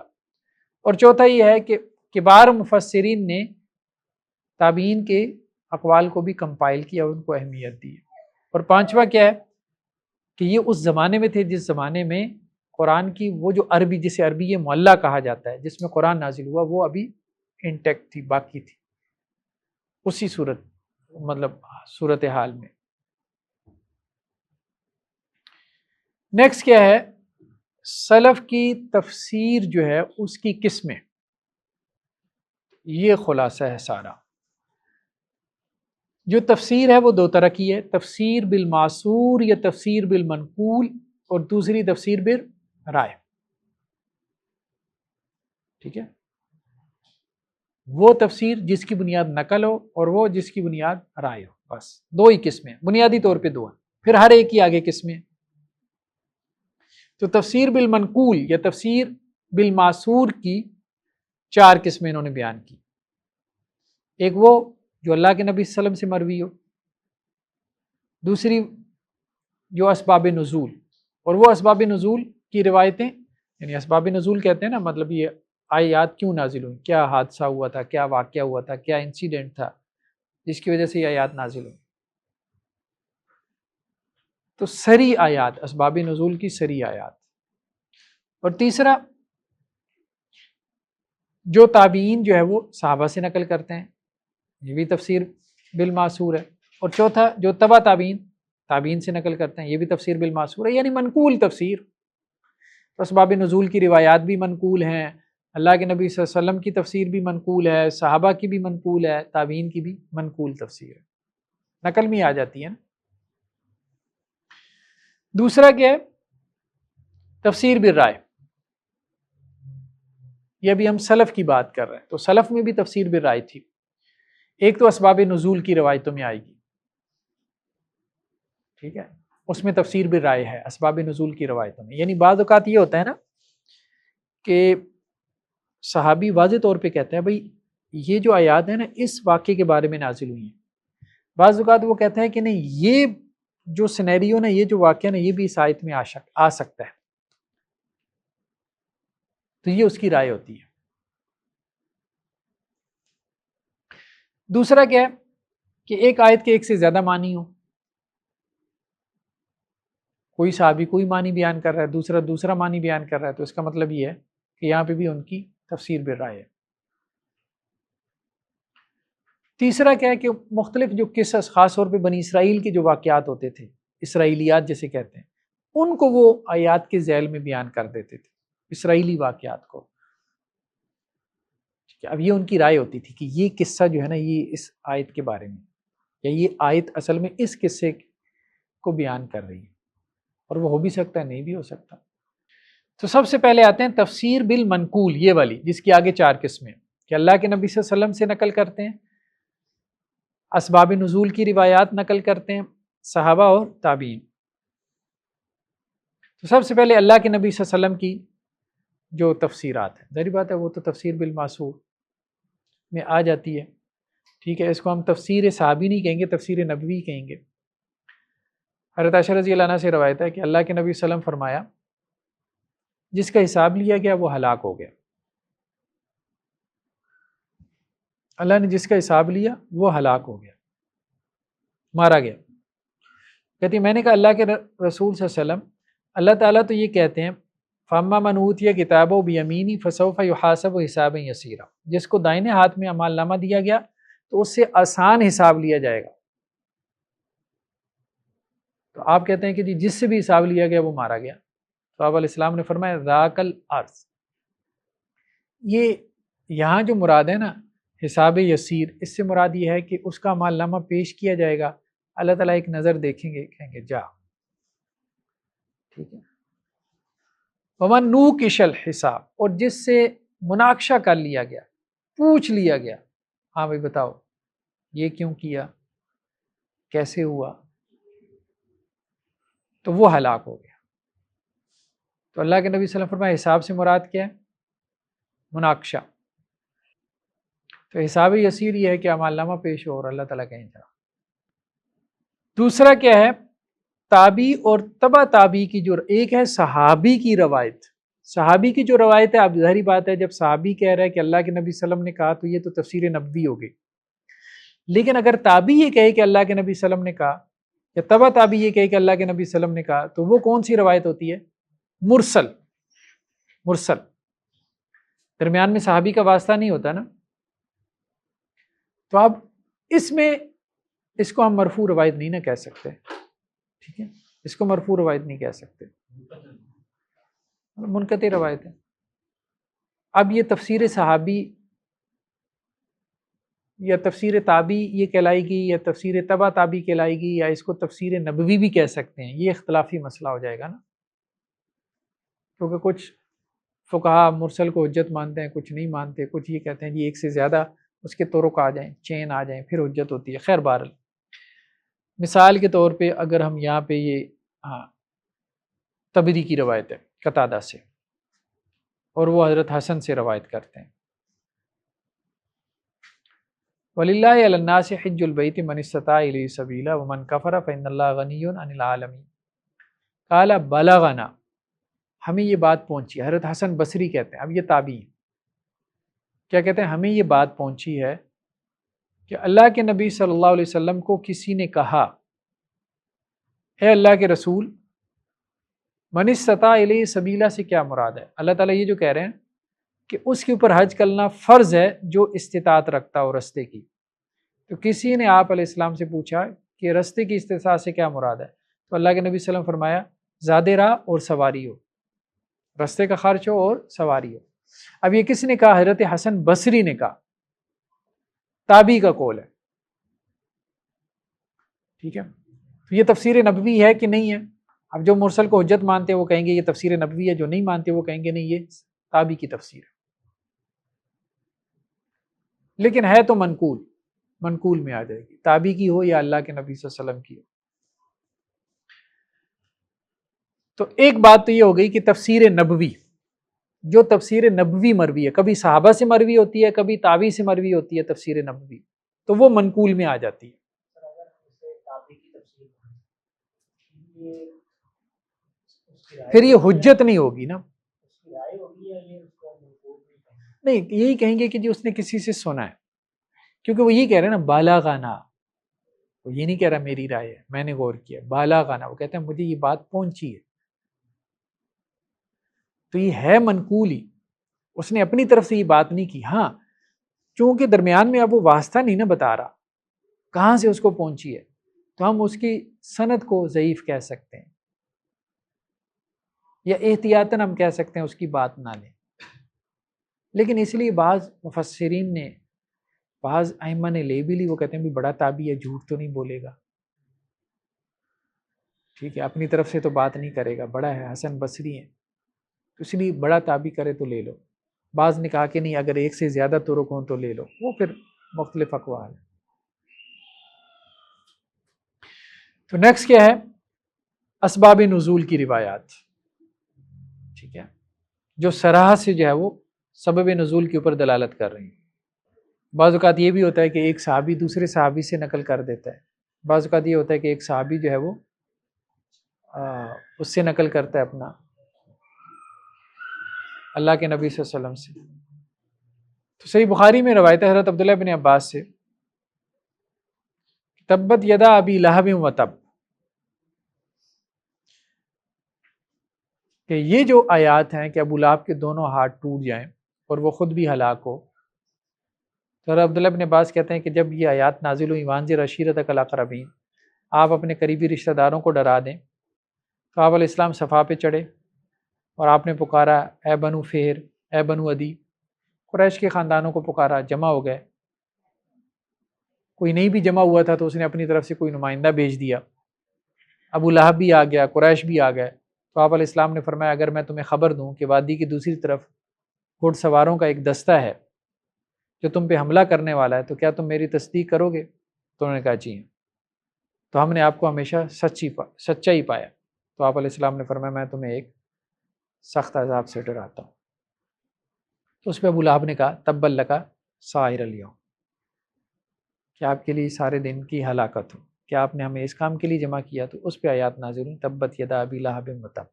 اور چوتھا یہ ہے کہ کبار مفسرین نے تابعین کے اقوال کو بھی کمپائل کیا، ان کو اہمیت دی۔ اور پانچواں کیا ہے کہ یہ اس زمانے میں تھے جس زمانے میں قرآن کی وہ جو عربی، جسے عربی یہ معلّہ کہا جاتا ہے، جس میں قرآن نازل ہوا، وہ ابھی انٹیکٹ تھی، باقی تھی اسی صورت حال میں۔ نیکسٹ کیا ہے، سلف کی تفسیر جو ہے اس کی قسمیں، یہ خلاصہ ہے سارا۔ جو تفسیر ہے وہ 2 طرح کی ہے، تفسیر بالماسور یا تفسیر بالمنقول، اور دوسری تفسیر بالرائے، ٹھیک ہے۔ وہ تفسیر جس کی بنیاد نقل ہو اور وہ جس کی بنیاد رائے ہو، بس 2 ہی قسمیں، بنیادی طور پہ 2 ہیں، پھر ہر ایک کی آگے قسمیں۔ تو تفسیر بالمنقول یا تفسیر بالماسور کی 4 قسمیں انہوں نے بیان کی۔ ایک وہ جو اللہ کے نبی صلی اللہ علیہ وسلم سے مروی ہو، دوسری جو اسباب نزول، اور وہ اسباب نزول کی روایتیں، یعنی اسباب نزول کہتے ہیں نا، مطلب یہ آیات کیوں نازل ہوئی، کیا حادثہ ہوا تھا، کیا واقعہ ہوا تھا، کیا انسیڈنٹ تھا جس کی وجہ سے یہ آیات نازل ہوئی، تو سری آیات، اسباب نزول کی سری آیات۔ اور تیسرا جو تابعین جو ہے وہ صحابہ سے نقل کرتے ہیں، یہ بھی تفسیر بالماسور ہے۔ اور چوتھا جو تبع تابعین سے نقل کرتے ہیں، یہ بھی تفسیر بالماسور ہے، یعنی منقول تفسیر۔ اسباب نزول کی روایات بھی منقول ہیں، اللہ کے نبی صلی اللہ علیہ وسلم کی تفسیر بھی منقول ہے، صحابہ کی بھی منقول ہے، تابعین کی بھی منقول تفسیر ہے، نقل میں آ جاتی ہے نا۔ دوسرا کیا ہے، تفسیر بالرائے، یہ ابھی ہم سلف کی بات کر رہے ہیں، تو سلف میں بھی تفسیر بالرائے تھی۔ ایک تو اسباب نزول کی روایتوں میں آئے گی، ٹھیک ہے، اس میں تفسیر بالرائے ہے اسباب نزول کی روایتوں میں، یعنی بعض اوقات یہ ہوتا ہے نا کہ صحابی واضح طور پہ کہتا ہے بھائی یہ جو آیات ہیں نا اس واقعے کے بارے میں نازل ہوئی ہیں، بعض اوقات وہ کہتا ہے کہ نہیں یہ جو سینیریو نا، یہ جو واقعہ نا، یہ بھی اس آیت میں آ سکتا ہے، تو یہ اس کی رائے ہوتی ہے۔ دوسرا کیا ہے کہ ایک آیت کے ایک سے زیادہ معنی ہو، کوئی صحابی کوئی معنی بیان کر رہا ہے، دوسرا معنی بیان کر رہا ہے، تو اس کا مطلب یہ ہے کہ یہاں پہ بھی ان کی تفسیر بالرائے ہے۔ تیسرا کیا ہے کہ مختلف جو قصص، خاص طور پہ بنی اسرائیل کے جو واقعات ہوتے تھے، اسرائیلیات جیسے کہتے ہیں، ان کو وہ آیات کے ذیل میں بیان کر دیتے تھے، اسرائیلی واقعات کو۔ اب یہ ان کی رائے ہوتی تھی کہ یہ قصہ جو ہے نا یہ اس آیت کے بارے میں، یا یہ آیت اصل میں اس قصے کو بیان کر رہی ہے، اور وہ ہو بھی سکتا ہے نہیں بھی ہو سکتا۔ تو سب سے پہلے آتے ہیں تفسیر بالمنقول، یہ والی جس کی آگے 4 قسمیں، کہ اللہ کے نبی صلی اللہ علیہ وسلم سے نقل کرتے ہیں، اسباب نزول کی روایات نقل کرتے ہیں، صحابہ اور تابعین۔ تو سب سے پہلے اللہ کے نبی صلی اللہ علیہ وسلم کی جو تفسیرات ہیں، ظاہر بات ہے وہ تو تفسیر بالمعصور میں آ جاتی ہے، ٹھیک ہے، اس کو ہم تفسیر صحابی نہیں کہیں گے، تفسیر نبوی کہیں گے۔ حضرت عائشہ رضی اللہ عنہ سے روایت ہے کہ اللہ کے نبی صلی اللہ علیہ وسلم فرمایا جس کا حساب لیا گیا وہ ہلاک ہو گیا، اللہ نے جس کا حساب لیا وہ ہلاک ہو گیا، مارا گیا۔ کہتی میں نے کہا اللہ کے رسول صلی اللہ علیہ وسلم، اللہ تعالیٰ تو یہ کہتے ہیں فَأَمَّا مَنْ أُوتِيَ كِتَابَهُ بِيَمِينِهِ فَسَوْفَ يُحَاسَبُ حِسَابًا يَسِيرًا، جس کو دائنے ہاتھ میں اعمال نامہ دیا گیا تو اس سے آسان حساب لیا جائے گا۔ تو آپ کہتے ہیں کہ جی جس سے بھی حساب لیا گیا وہ مارا گیا، تو آپ علیہ السلام نے فرمایا ذاک الارض، یہ یہاں جو مراد ہے نا حساب یسیر، اس سے مراد یہ ہے کہ اس کا اعمال نامہ پیش کیا جائے گا، اللہ تعالیٰ ایک نظر دیکھیں گے، کہیں گے جا، ٹھیک ہے۔ ومن نوکش الحساب، اور جس سے مناقشہ کر لیا گیا، پوچھ لیا گیا، ہاں بھائی بتاؤ یہ کیوں کیا، کیسے ہوا، تو وہ ہلاک ہو گیا۔ تو اللہ کے نبی صلی اللہ علیہ وسلم فرمایا حساب سے مراد کیا ہے؟ مناقشہ۔ تو حساب یسیر یہ ہے کہ اعمال نامہ پیش ہو اور اللہ تعالیٰ کہیں جا۔ دوسرا کیا ہے؟ تابی اور تبع تابی کی جو ایک ہے صحابی کی روایت، صحابی کی جو روایت ہے، اب ظاہری بات ہے جب صحابی کہہ رہا ہے کہ اللہ کے نبی صلی اللہ علیہ وسلم نے کہا تو یہ تو تفسیر نبوی ہو گئی، لیکن اگر تابی یہ کہے کہ اللہ کے نبی صلی اللہ علیہ وسلم نے کہا، یا تبع تابی یہ کہے کہ اللہ کے نبی صلی اللہ علیہ وسلم نے کہا، تو وہ کون سی روایت ہوتی ہے؟ مرسل، مرسل، درمیان میں صحابی کا واسطہ نہیں ہوتا نا۔ تو اب اس میں اس کو ہم مرفوع روایت نہیں نہ کہہ سکتے، ٹھیک ہے، اس کو مرفوع روایت نہیں کہہ سکتے، منقطع روایت ہے۔ اب یہ تفسیر صحابی یا تفسیر تابی یہ کہلائے گی، یا تفسیر تبع تابی کہلائے گی، یا اس کو تفسیر نبوی بھی کہہ سکتے ہیں، یہ اختلافی مسئلہ ہو جائے گا نا، کیونکہ کچھ فقہا مرسل کو حجت مانتے ہیں، کچھ نہیں مانتے، کچھ یہ کہتے ہیں جی ایک سے زیادہ اس کے طرق آ جائیں، چین آ جائیں پھر حجت ہوتی ہے۔ خیر بہرحال مثال کے طور پہ اگر ہم یہاں پہ یہ تبری کی روایت ہے قتادہ سے، اور وہ حضرت حسن سے روایت کرتے ہیں وَلِلَّهِ عَلَى النَّاسِ حِجُّ الْبَيْتِ مَنِ اسْتَطَاعَ إِلَيْهِ سَبِيلًا وَمَنْ كَفَرَ فَإِنَّ اللَّهَ غَنِيٌّ عَنِ الْعَالَمِينَ۔ قَالَ بَلَغَنَا، ہمیں یہ بات پہنچی، حضرت حسن بصری کہتے ہیں، اب یہ تابعی کیا کہتے ہیں، ہمیں یہ بات پہنچی ہے کہ اللہ کے نبی صلی اللہ علیہ وسلم کو کسی نے کہا اے اللہ کے رسول، من استطاع الیہ سبیلا سے کیا مراد ہے؟ اللہ تعالیٰ یہ جو کہہ رہے ہیں کہ اس کے اوپر حج کرنا فرض ہے جو استطاعت رکھتا ہو رستے کی۔ تو کسی نے آپ علیہ السلام سے پوچھا کہ رستے کی استطاعت سے کیا مراد ہے؟ تو اللہ کے نبی صلی اللہ علیہ وسلم فرمایا زاد راہ اور سواری ہو، رستے کا خرچ ہو اور سواری ہو۔ اب یہ کس نے کہا؟ حضرت حسن بصری نے کہا، تابعی کا قول ہے، ٹھیک ہے۔ تو یہ تفسیر نبوی ہے کہ نہیں ہے؟ اب جو مرسل کو حجت مانتے ہیں وہ کہیں گے یہ تفسیر نبوی ہے، جو نہیں مانتے وہ کہیں گے نہیں یہ تابعی کی تفسیر ہے، لیکن ہے تو منقول، منقول میں آ جائے گی، تابعی کی ہو یا اللہ کے نبی صلی اللہ علیہ وسلم کی ہو۔ تو ایک بات تو یہ ہو گئی کہ تفسیر نبوی، جو تفسیر نبوی مروی ہے، کبھی صحابہ سے مروی ہوتی ہے، کبھی تابعی سے مروی ہوتی ہے تفسیر نبوی، تو وہ منقول میں آ جاتی ہے۔ پھر یہ حجت نہیں ہوگی نا، نہیں، یہی کہیں گے کہ جی اس نے کسی سے سنا ہے، کیونکہ وہ یہی کہہ رہے ہیں نا بالاغانا، وہ یہ نہیں کہہ رہا میری رائے ہے، میں نے غور کیا، بالاغانا وہ کہتے ہیں مجھے یہ بات پہنچی ہے، تو یہ ہے منقول ہی، اس نے اپنی طرف سے یہ بات نہیں کی۔ ہاں چونکہ درمیان میں اب وہ واسطہ نہیں نا بتا رہا کہاں سے اس کو پہنچی ہے، تو ہم اس کی سند کو ضعیف کہہ سکتے ہیں، یا احتیاطاً ہم کہہ سکتے ہیں اس کی بات نہ لیں۔ لیکن اس لیے بعض مفسرین نے، بعض ائمہ نے لے بھی لی، وہ کہتے ہیں بھی بڑا تابعی ہے، جھوٹ تو نہیں بولے گا، ٹھیک ہے، اپنی طرف سے تو بات نہیں کرے گا، بڑا ہے، حسن بصری ہے، تو اس لیے بڑا تابعی کرے تو لے لو۔ بعض نے کہا کہ نہیں، اگر ایک سے زیادہ طرق ہوں تو لے لو، وہ پھر مختلف اقوال ہے۔ تو نیکسٹ کیا ہے؟ اسباب نزول کی روایات، ٹھیک ہے، جو صراحت سے جو ہے وہ سبب نزول کے اوپر دلالت کر رہی ہیں۔ بعض اوقات یہ بھی ہوتا ہے کہ ایک صحابی دوسرے صحابی سے نقل کر دیتا ہے، بعض اوقات یہ ہوتا ہے کہ ایک صحابی جو ہے وہ اس سے نقل کرتا ہے اپنا، اللہ کے نبی صلی اللہ علیہ وسلم سے۔ تو صحیح بخاری میں روایت ہے حضرت عبداللہ بن عباس سے، تبت یدا ابی لہب و تب، کہ یہ جو آیات ہیں کہ ابو لہب کے دونوں ہاتھ ٹوٹ جائیں اور وہ خود بھی ہلاک ہو، تو حضرت عبداللہ بن عباس کہتے ہیں کہ جب یہ آیات نازل ہوئی وانذر عشیرتک الاقربین، آپ اپنے قریبی رشتہ داروں کو ڈرا دیں، تو آپ علیہ السلام صفا پہ چڑھے اور آپ نے پکارا اے بنو فہر، اے بنو عدی، قریش کے خاندانوں کو پکارا، جمع ہو گئے۔ کوئی نہیں بھی جمع ہوا تھا تو اس نے اپنی طرف سے کوئی نمائندہ بھیج دیا، ابو لہب بھی آ گیا، قریش بھی آ گئے، تو آپ علیہ السلام نے فرمایا اگر میں تمہیں خبر دوں کہ وادی کی دوسری طرف گھڑ سواروں کا ایک دستہ ہے جو تم پہ حملہ کرنے والا ہے، تو کیا تم میری تصدیق کرو گے؟ تو انہوں نے کہا جی، تو ہم نے آپ کو ہمیشہ سچا ہی پایا۔ تو آپ علیہ السلام نے فرمایا میں تمہیں ایک سخت عذاب سے ڈراتا ہوں۔ تو اس پہ ابو لہب نے کہا تبا لکا سائر الیوم، کہ آپ کے لیے سارے دن کی ہلاکت ہو، کیا آپ نے ہمیں اس کام کے لیے جمع کیا؟ تو اس پہ آیات نازل ہوئی تبت یدا ابی لہب و تب۔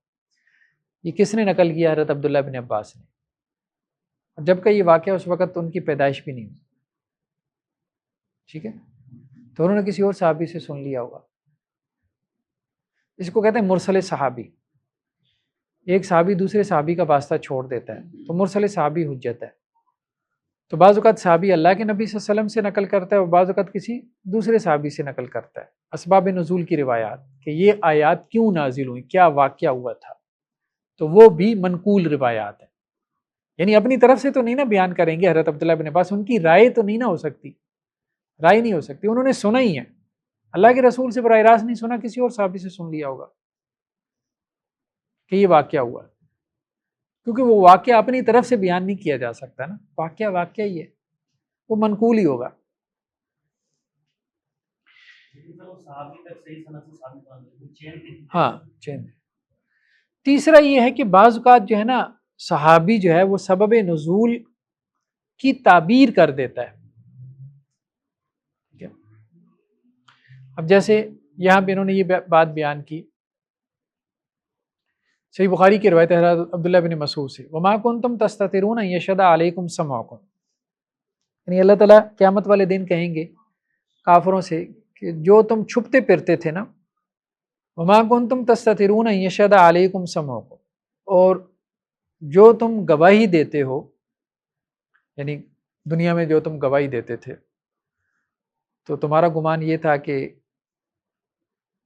یہ کس نے نقل کیا؟ حضرت عبداللہ بن عباس نے، اور جب کا یہ واقعہ اس وقت تو ان کی پیدائش بھی نہیں ہوئی، ٹھیک ہے، تو انہوں نے کسی اور صحابی سے سن لیا ہوگا۔ اس کو کہتے ہیں مرسل صحابی، ایک صحابی دوسرے صحابی کا واسطہ چھوڑ دیتا ہے تو مرسل صحابی حجت ہے۔ تو بعض اوقات صحابی اللہ کے نبی صلی اللہ علیہ وسلم سے نقل کرتا ہے اور بعض اوقات کسی دوسرے صحابی سے نقل کرتا ہے۔ اسباب نزول کی روایات کہ یہ آیات کیوں نازل ہوئی، کیا واقعہ ہوا تھا، تو وہ بھی منقول روایات ہیں، یعنی اپنی طرف سے تو نہیں نا بیان کریں گے حضرت عبداللہ بن عباس، ان کی رائے تو نہیں نہ ہو سکتی، رائے نہیں ہو سکتی، انہوں نے سنا ہی ہے، اللہ کے رسول سے براہ راست نہیں سنا، کسی اور صحابی سے سن لیا ہوگا کہ یہ واقعہ ہوا، کیونکہ وہ واقعہ اپنی طرف سے بیان نہیں کیا جا سکتا نا، واقعہ واقعہ ہی ہے، وہ منقول ہی ہوگا۔ ہاں چین۔ تیسرا یہ ہے کہ بعض اوقات جو ہے نا صحابی جو ہے وہ سبب نزول کی تعبیر کر دیتا ہے، ٹھیک ہے، اب جیسے یہاں پہ انہوں نے یہ بات بیان کی، صحیح بخاری کی روایت ہے حضرت عبداللہ بن مسعود سے، وما کنتم تستترون ان یشهد علیکم سمعکم، یعنی اللہ تعالیٰ قیامت والے دن کہیں گے کافروں سے کہ جو تم چھپتے پھرتے تھے نا، وما کنتم تستترون ان یشهد علیکم سمعکم، اور جو تم گواہی دیتے ہو، یعنی دنیا میں جو تم گواہی دیتے تھے، تو تمہارا گمان یہ تھا کہ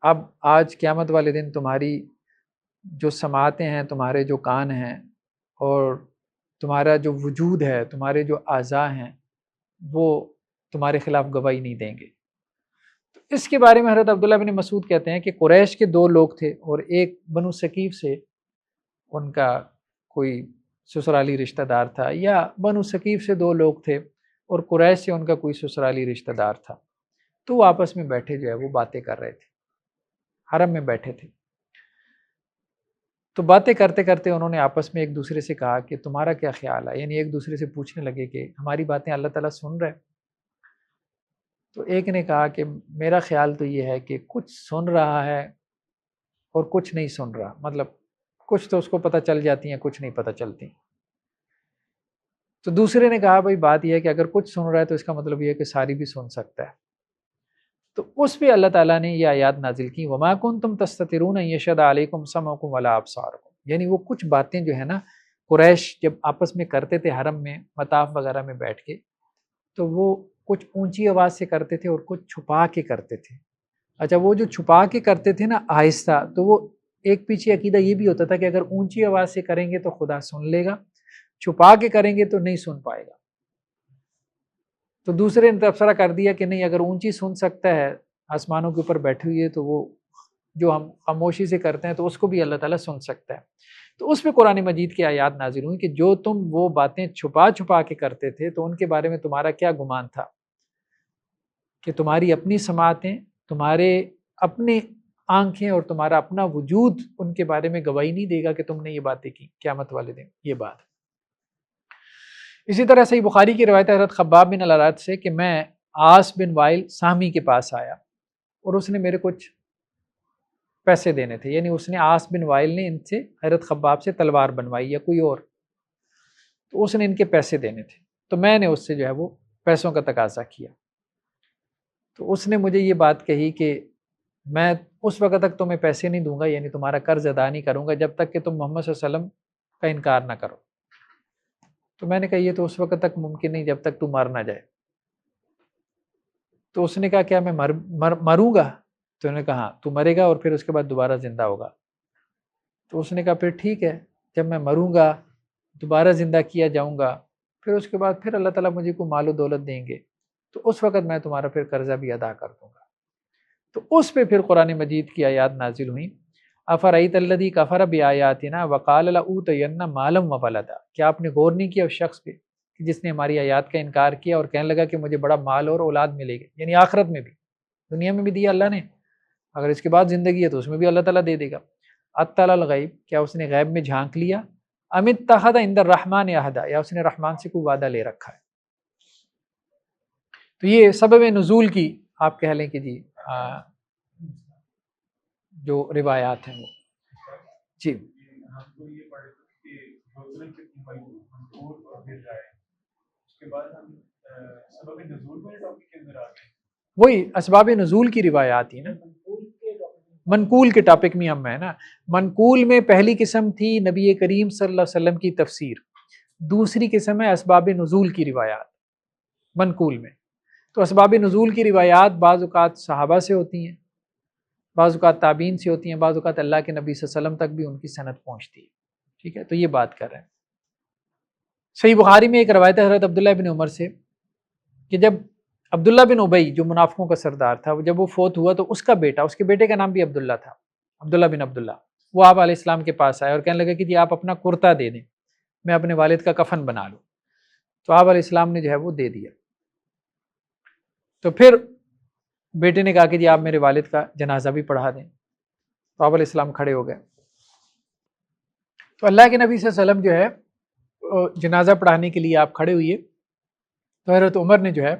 اب آج قیامت والے دن تمہاری جو سماعتیں ہیں، تمہارے جو کان ہیں، اور تمہارا جو وجود ہے، تمہارے جو اعضاء ہیں، وہ تمہارے خلاف گواہی نہیں دیں گے۔ تو اس کے بارے میں حضرت عبداللہ بن مسعود کہتے ہیں کہ قریش کے دو لوگ تھے اور ایک بنو ثقیف سے ان کا کوئی سسرالی رشتہ دار تھا، یا بنو ثقیف سے دو لوگ تھے اور قریش سے ان کا کوئی سسرالی رشتہ دار تھا، تو وہ آپس میں بیٹھے جو ہے وہ باتیں کر رہے تھے، حرم میں بیٹھے تھے، تو باتیں کرتے کرتے انہوں نے آپس میں ایک دوسرے سے کہا کہ تمہارا کیا خیال ہے، یعنی ایک دوسرے سے پوچھنے لگے کہ ہماری باتیں اللہ تعالیٰ سن رہے؟ تو ایک نے کہا کہ میرا خیال تو یہ ہے کہ کچھ سن رہا ہے اور کچھ نہیں سن رہا، مطلب کچھ تو اس کو پتہ چل جاتی ہیں، کچھ نہیں پتہ چلتی۔ تو دوسرے نے کہا بھائی بات یہ ہے کہ اگر کچھ سن رہا ہے تو اس کا مطلب یہ ہے کہ ساری بھی سن سکتا ہے. تو اس پہ اللہ تعالیٰ نے یہ آیات نازل کی وما کنتم تستترون ان یشهد علیکم سمعکم ولا ابصارکم. یعنی وہ کچھ باتیں جو ہے نا قریش جب آپس میں کرتے تھے حرم میں مطاف وغیرہ میں بیٹھ کے، تو وہ کچھ اونچی آواز سے کرتے تھے اور کچھ چھپا کے کرتے تھے. اچھا وہ جو چھپا کے کرتے تھے نا آہستہ، تو وہ ایک پیچھے عقیدہ یہ بھی ہوتا تھا کہ اگر اونچی آواز سے کریں گے تو خدا سن لے گا، چھپا کے کریں گے تو نہیں سن پائے گا. تو دوسرے نے تبصرہ کر دیا کہ نہیں، اگر اونچی سن سکتا ہے آسمانوں کے اوپر بیٹھی ہوئی ہے تو وہ جو ہم خاموشی سے کرتے ہیں تو اس کو بھی اللہ تعالیٰ سن سکتا ہے. تو اس پہ قرآن مجید کی آیات نازل ہوئی کہ جو تم وہ باتیں چھپا چھپا کے کرتے تھے تو ان کے بارے میں تمہارا کیا گمان تھا کہ تمہاری اپنی سماعتیں، تمہارے اپنے آنکھیں اور تمہارا اپنا وجود ان کے بارے میں گواہی نہیں دے گا کہ تم نے یہ باتیں کی قیامت والے دن. یہ بات اسی طرح صحیح بخاری کی روایت حضرت خباب بن الارت سے کہ میں عاص بن وائل سامی کے پاس آیا اور اس نے میرے کچھ پیسے دینے تھے. یعنی اس نے عاص بن وائل نے ان سے حضرت خباب سے تلوار بنوائی یا کوئی اور، تو اس نے ان کے پیسے دینے تھے. تو میں نے اس سے جو ہے وہ پیسوں کا تقاضا کیا. تو اس نے مجھے یہ بات کہی کہ میں اس وقت تک تمہیں پیسے نہیں دوں گا، یعنی تمہارا قرض ادا نہیں کروں گا جب تک کہ تم محمد صلی اللہ علیہ وسلم کا انکار نہ کرو. تو میں نے کہا یہ تو اس وقت تک ممکن نہیں جب تک تو مر نہ جائے. تو اس نے کہا کیا میں مروں گا؟ تو انہوں نے کہا ہاں تو مرے گا اور پھر اس کے بعد دوبارہ زندہ ہوگا. تو اس نے کہا پھر ٹھیک ہے، جب میں مروں گا دوبارہ زندہ کیا جاؤں گا، پھر اس کے بعد پھر اللہ تعالیٰ مجھے کو مال و دولت دیں گے تو اس وقت میں تمہارا پھر قرضہ بھی ادا کر دوں گا. تو اس پہ پھر قرآن مجید کی آیات نازل ہوئیں افرأیت الذی کفر بآیاتنا وقال لأوتین مالا وولدا. کیا آپ نے غور نہیں کیا اس شخص پہ جس نے ہماری آیات کا انکار کیا اور کہنے لگا کہ مجھے بڑا مال اور اولاد ملے گی، یعنی آخرت میں بھی، دنیا میں بھی دیا اللہ نے، اگر اس کے بعد زندگی ہے تو اس میں بھی اللہ تعالیٰ دے دے گا. اطلع الغیب، کیا اس نے غیب میں جھانک لیا، ام اتخذ عند الرحمن عہدا، یا اس نے رحمان سے کوئی وعدہ لے رکھا ہے. تو یہ سبب نزول کی آپ کہہ لیں کہ جی جو روایات ہیں وہ جی وہی اسباب نزول کی روایات ہی نا. منقول کے ٹاپک میں ہم ہیں نا. منقول میں پہلی قسم تھی نبی کریم صلی اللہ علیہ وسلم کی تفسیر، دوسری قسم ہے اسباب نزول کی روایات منقول میں. تو اسباب نزول کی روایات بعض اوقات صحابہ سے ہوتی ہیں، بعض اوقات تابعین سے ہوتی ہیں، بعض اوقات اللہ کے نبی صلی اللہ علیہ وسلم تک بھی ان کی سند پہنچتی ہے. ٹھیک ہے، تو یہ بات کر رہے ہیں. صحیح بخاری میں ایک روایت ہے حضرت عبداللہ بن عمر سے کہ جب عبداللہ بن ابی جو منافقوں کا سردار تھا، جب وہ فوت ہوا تو اس کا بیٹا، اس کے بیٹے کا نام بھی عبداللہ تھا، عبداللہ بن عبداللہ، وہ آپ علیہ السلام کے پاس آئے اور کہنے لگا کہ جی آپ اپنا کرتا دے دیں، میں اپنے والد کا کفن بنا لوں. تو آپ علیہ السلام نے جو ہے وہ دے دیا. تو پھر بیٹے نے کہا کہ جی آپ میرے والد کا جنازہ بھی پڑھا دیں. تو آپ علیہ السلام کھڑے ہو گئے. تو اللہ کے نبی صلی اللہ علیہ وسلم جو ہے جنازہ پڑھانے کے لیے آپ کھڑے ہوئے تو حضرت عمر نے جو ہے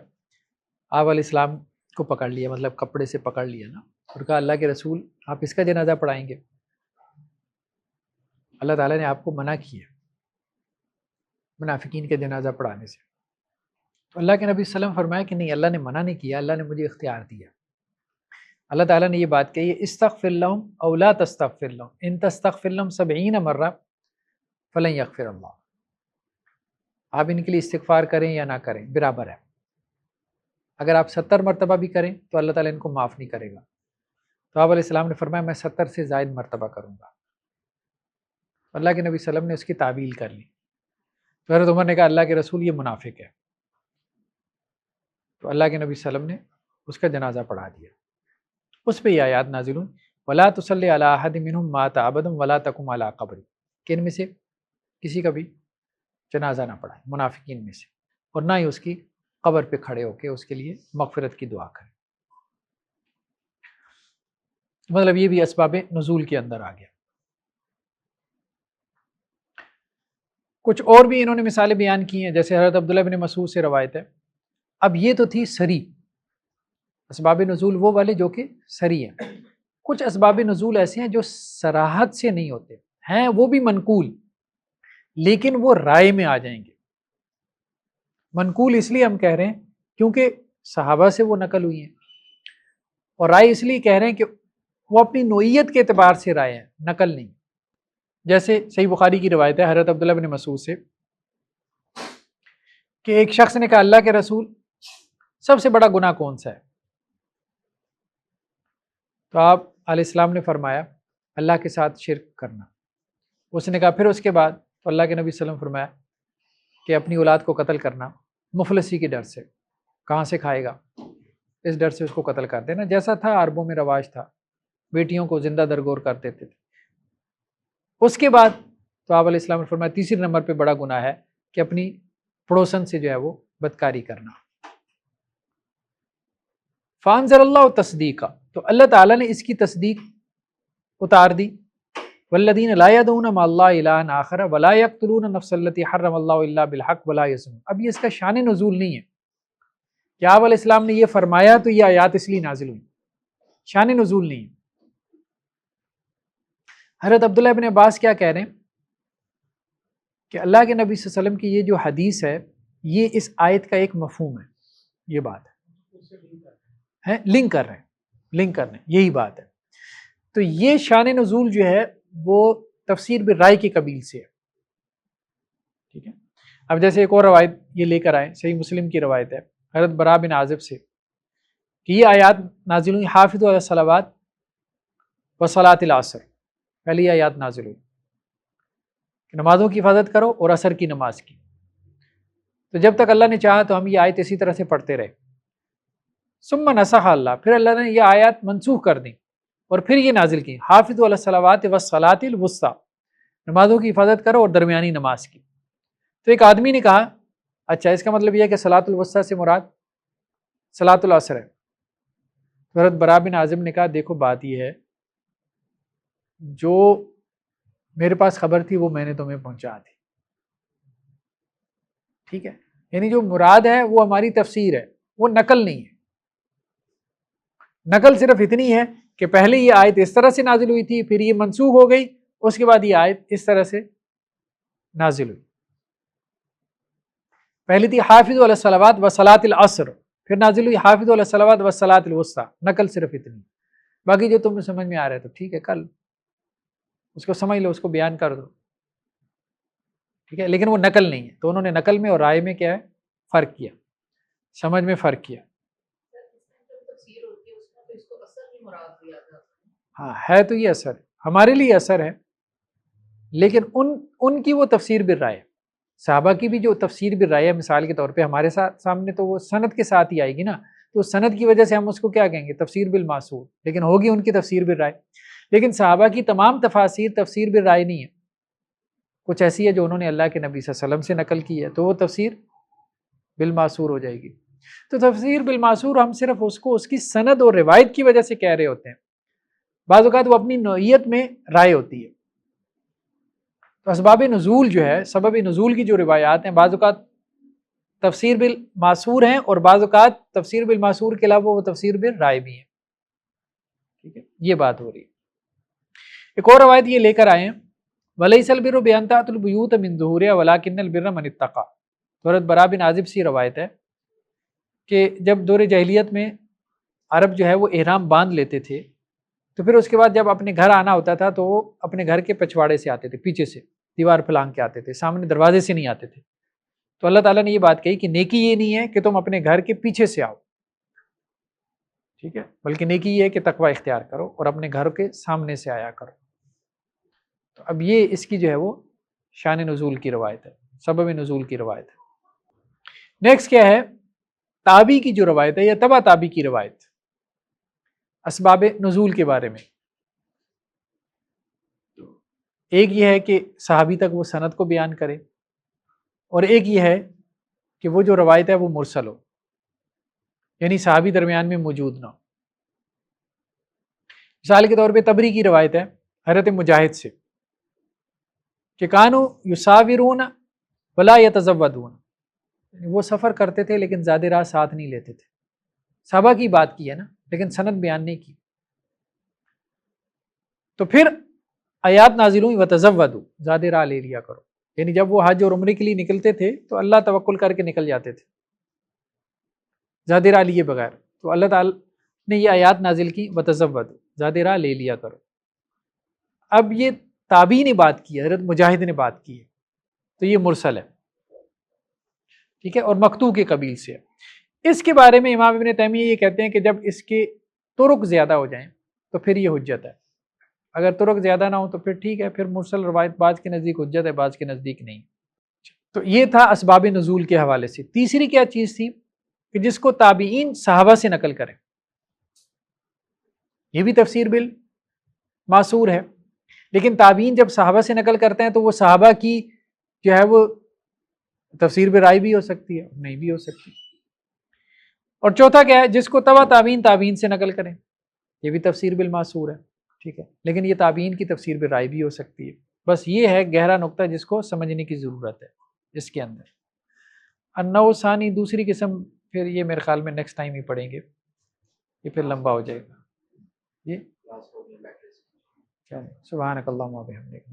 آپ علیہ السلام کو پکڑ لیا، مطلب کپڑے سے پکڑ لیا نا، اور کہا اللہ کے رسول آپ اس کا جنازہ پڑھائیں گے؟ اللہ تعالیٰ نے آپ کو منع کیا منافقین کے جنازہ پڑھانے سے. تو اللہ کے نبی صلی اللہ علیہ وسلم فرمایا کہ نہیں، اللہ نے منع نہیں کیا، اللہ نے مجھے اختیار دیا. اللہ تعالیٰ نے یہ بات کہی ہے استغفر لهم او لا تستغفر لهم ان تستغفر لهم 70 مرہ فلن یغفر اللہ. آپ ان کے لیے استغفار کریں یا نہ کریں برابر ہے. اگر آپ 70 مرتبہ بھی کریں تو اللہ تعالیٰ ان کو معاف نہیں کرے گا. تو آپ علیہ السلام نے فرمایا میں 70 سے زائد مرتبہ کروں گا. اللہ کے نبی صلی اللہ علیہ وسلم نے اس کی تعویل کر لی. تو حضرت عمر نے کہا اللہ کے رسول یہ منافق ہے. تو اللہ کے نبی صلی اللہ علیہ وسلم نے اس کا جنازہ پڑھا دیا. اس پہ یہ آیات نازل ہوئی وَلَا تُصَلِّ عَلَىٰ أَحَدٍ مِّنْهُمْ مَاتَ أَبَدًا وَلَا تَقُمْ عَلَىٰ قَبْرِهِ، کہ ان میں سے کسی کا بھی جنازہ نہ پڑھائے منافقین میں سے، اور نہ ہی اس کی قبر پہ کھڑے ہو کے اس کے لیے مغفرت کی دعا کریں. مطلب یہ بھی اسباب نزول کے اندر آ گیا. کچھ اور بھی انہوں نے مثالیں بیان کی ہیں، جیسے حضرت عبداللہ بن مسعود سے روایت ہے. اب یہ تو تھی سری اسباب نزول، وہ والے جو کہ سری ہیں. کچھ اسباب نزول ایسے ہیں جو صراحت سے نہیں ہوتے ہیں، وہ بھی منقول، لیکن وہ رائے میں آ جائیں گے. منقول اس لیے ہم کہہ رہے ہیں کیونکہ صحابہ سے وہ نقل ہوئی ہیں، اور رائے اس لیے کہہ رہے ہیں کہ وہ اپنی نوعیت کے اعتبار سے رائے ہیں، نقل نہیں۔ جیسے صحیح بخاری کی روایت ہے حضرت عبداللہ بن مسعود سے کہ ایک شخص نے کہا اللہ کے رسول سب سے بڑا گناہ کون سا ہے؟ تو آپ علیہ السلام نے فرمایا اللہ کے ساتھ شرک کرنا۔ اس نے کہا پھر اس کے بعد؟ تو اللہ کے نبی صلی اللہ علیہ وسلم فرمایا کہ اپنی اولاد کو قتل کرنا، مفلسی کے ڈر سے، کہاں سے کھائے گا اس ڈر سے اس کو قتل کر دینا، جیسا تھا عربوں میں رواج تھا، بیٹیوں کو زندہ درگور کر دیتے تھے۔ اس کے بعد تو آپ علیہ السلام نے فرمایا تیسرے نمبر پہ بڑا گناہ ہے کہ اپنی پڑوسن سے جو ہے وہ بدکاری کرنا۔ فانزل اللہ تصدیقہ، تو اللہ تعالیٰ نے اس کی تصدیق اتار دی۔ والذین لا یدعون مع اللہ الہا آخر ولا یقتلون النفس التی حرم اللہ الا بالحق ولا یزنون۔ اب یہ اس کا شان نزول نہیں ہے کہ آپ علیہ السلام نے یہ فرمایا تو یہ آیات اس لیے نازل ہوئی، شان نزول نہیں ہے۔ حضرت عبداللہ ابن عباس کیا کہہ رہے ہیں کہ اللہ کے نبی صلی اللہ علیہ وسلم کی یہ جو حدیث ہے یہ اس آیت کا ایک مفہوم ہے، یہ بات ہے، لنک کر رہے ہیں، یہی بات ہے۔ تو یہ شان نزول جو ہے وہ تفسیر بالرائے کی قبیل سے ہے، ٹھیک ہے۔ اب جیسے ایک اور روایت یہ لے کر آئے، صحیح مسلم کی روایت ہے حضرت برا بن عازب سے کہ یہ آیات نازل ہوئی حافظوا علی الصلوات وصلاۃ العصر، پہلی یہ آیات نازل ہوئی کہ نمازوں کی حفاظت کرو اور عصر کی نماز کی۔ تو جب تک اللہ نے چاہا تو ہم یہ آیت اسی طرح سے پڑھتے رہے، ثم نسخ اللہ، پھر اللہ نے یہ آیات منسوخ کر دی اور پھر یہ نازل کی حافظوا علی الصلوات والصلاۃ الوسطی، نمازوں کی حفاظت کرو اور درمیانی نماز کی۔ تو ایک آدمی نے کہا اچھا اس کا مطلب یہ ہے کہ صلاۃ الوسطی سے مراد صلاۃ العصر ہے۔ حضرت برا بن عازب نے کہا دیکھو بات یہ ہے جو میرے پاس خبر تھی وہ میں نے تمہیں پہنچا دی، ٹھیک ہے، یعنی جو مراد ہے وہ ہماری تفسیر ہے، وہ نقل نہیں ہے۔ نقل صرف اتنی ہے کہ پہلے یہ آیت اس طرح سے نازل ہوئی تھی، پھر یہ منسوخ ہو گئی، اس کے بعد یہ آیت اس طرح سے نازل ہوئی۔ پہلی تھی حافظوا علی الصلوات وصلاۃ العصر، پھر نازل ہوئی حافظوا علی الصلوات وصلاۃ الوسطی۔ نقل صرف اتنی، باقی جو تمہیں سمجھ میں آ رہا ہے تو ٹھیک ہے، کل اس کو سمجھ لو، اس کو بیان کر دو، ٹھیک ہے، لیکن وہ نقل نہیں ہے۔ تو انہوں نے نقل میں اور رائے میں کیا ہے فرق کیا، سمجھ میں فرق کیا۔ ہاں ہے تو یہ اثر ہمارے لیے اثر ہے، لیکن ان کی وہ تفسیر بالرائے ہے۔ صحابہ کی بھی جو تفسیر بالرائے ہے مثال کے طور پہ ہمارے سامنے تو وہ سند کے ساتھ ہی آئے گی نا، تو سند کی وجہ سے ہم اس کو کیا کہیں گے تفسیر بالمعصور، لیکن ہوگی ان کی تفسیر بالرائے۔ لیکن صحابہ کی تمام تفاسیر تفسیر بالرائے نہیں ہے، کچھ ایسی ہے جو انہوں نے اللہ کے نبی صلی اللہ علیہ وسلم سے نقل کی ہے تو وہ تفسیر بالمعصور ہو جائے گی۔ تو تفسیر بالمعصور ہم صرف اس کو اس کی سند اور روایت کی وجہ سے کہہ رہے ہوتے ہیں، بعض اوقات وہ اپنی نوعیت میں رائے ہوتی ہے۔ تو اسباب نزول جو ہے، سبب نزول کی جو روایات ہیں بعض اوقات تفسیر بالمعصور ہیں اور بعض اوقات تفسیر بالمعصور کے علاوہ وہ تفسیر بالرائے بھی ہیں، ٹھیک ہے، یہ بات ہو رہی ہے۔ ایک اور روایت یہ لے کر آئے ہیں وَلَيْسَ الْبِرُّ بِأَن تَأْتُوا الْبُيُوتَ مِن ظُهُورِهَا وَلَكِنَّ الْبِرَّ مَنِ اتَّقَى۔ حضرت برا بن عازب سی روایت ہے کہ جب دور جاہلیت میں عرب جو ہے وہ احرام باندھ لیتے تھے تو پھر اس کے بعد جب اپنے گھر آنا ہوتا تھا تو وہ اپنے گھر کے پچھواڑے سے آتے تھے، پیچھے سے دیوار پھلانگ کے آتے تھے، سامنے دروازے سے نہیں آتے تھے۔ تو اللہ تعالیٰ نے یہ بات کہی کہ نیکی یہ نہیں ہے کہ تم اپنے گھر کے پیچھے سے آؤ، ٹھیک ہے، بلکہ نیکی یہ ہے کہ تقوی اختیار کرو اور اپنے گھر کے سامنے سے آیا کرو۔ تو اب یہ اس کی جو ہے وہ شان نزول کی روایت ہے، سبب نزول کی روایت ہے۔ نیکسٹ کیا ہے تابی کی جو روایت ہے یا تبع تابی کی روایت اسباب نزول کے بارے میں۔ ایک یہ ہے کہ صحابی تک وہ سند کو بیان کرے، اور ایک یہ ہے کہ وہ جو روایت ہے وہ مرسل ہو، یعنی صحابی درمیان میں موجود نہ ہو۔ مثال کے طور پہ تبری کی روایت ہے حضرت مجاہد سے کہ کانوا یسافرون ولا یتزودون، یعنی وہ سفر کرتے تھے لیکن زیادہ راہ ساتھ نہیں لیتے تھے۔ صحابہ کی بات کی ہے نا، لیکن سند بیان نہیں کی۔ تو پھر آیات نازل ہوئی وتزودوا، زیادہ راہ لے لیا کرو، یعنی جب وہ حج اور عمرے کے لیے نکلتے تھے تو اللہ توکل کر کے نکل جاتے تھے زیادہ راہ لیے بغیر. تو اللہ تعالی نے یہ آیات نازل کی وتزودوا، زیادہ راہ لے لیا کرو. اب یہ تابعی نے بات کی ہے، حضرت مجاہد نے بات کی ہے، تو یہ مرسل ہے، ٹھیک ہے، اور مقطوع کے قبیل سے ہے. اس کے بارے میں امام ابن تیمیہ یہ کہتے ہیں کہ جب اس کے طرق زیادہ ہو جائیں تو پھر یہ حجت ہے. اگر طرق زیادہ نہ ہو تو پھر ٹھیک ہے، پھر مرسل روایت بعض کے نزدیک حجت ہے، بعض کے نزدیک نہیں. تو یہ تھا اسباب نزول کے حوالے سے. تیسری کیا چیز تھی کہ جس کو تابعین صحابہ سے نقل کریں، یہ بھی تفسیر بالماثور ہے. لیکن تابعین جب صحابہ سے نقل کرتے ہیں تو وہ صحابہ کی جو ہے وہ تفسیر برائے بھی ہو سکتی ہے، نہیں بھی ہو سکتی. اور چوتھا کیا ہے، جس کو تبع تابعین سے نقل کریں، یہ بھی تفسیر بالماثور ہے، ٹھیک ہے، لیکن یہ تابعین کی تفسیر برائے بھی ہو سکتی ہے. بس یہ ہے گہرا نقطہ جس کو سمجھنے کی ضرورت ہے اس کے اندر. النوع ثانی دوسری قسم، پھر یہ میرے خیال میں نیکسٹ ٹائم ہی پڑھیں گے، یہ پھر لمبا ہو جائے گا. یہ سبحانک اللہم و بحمدک.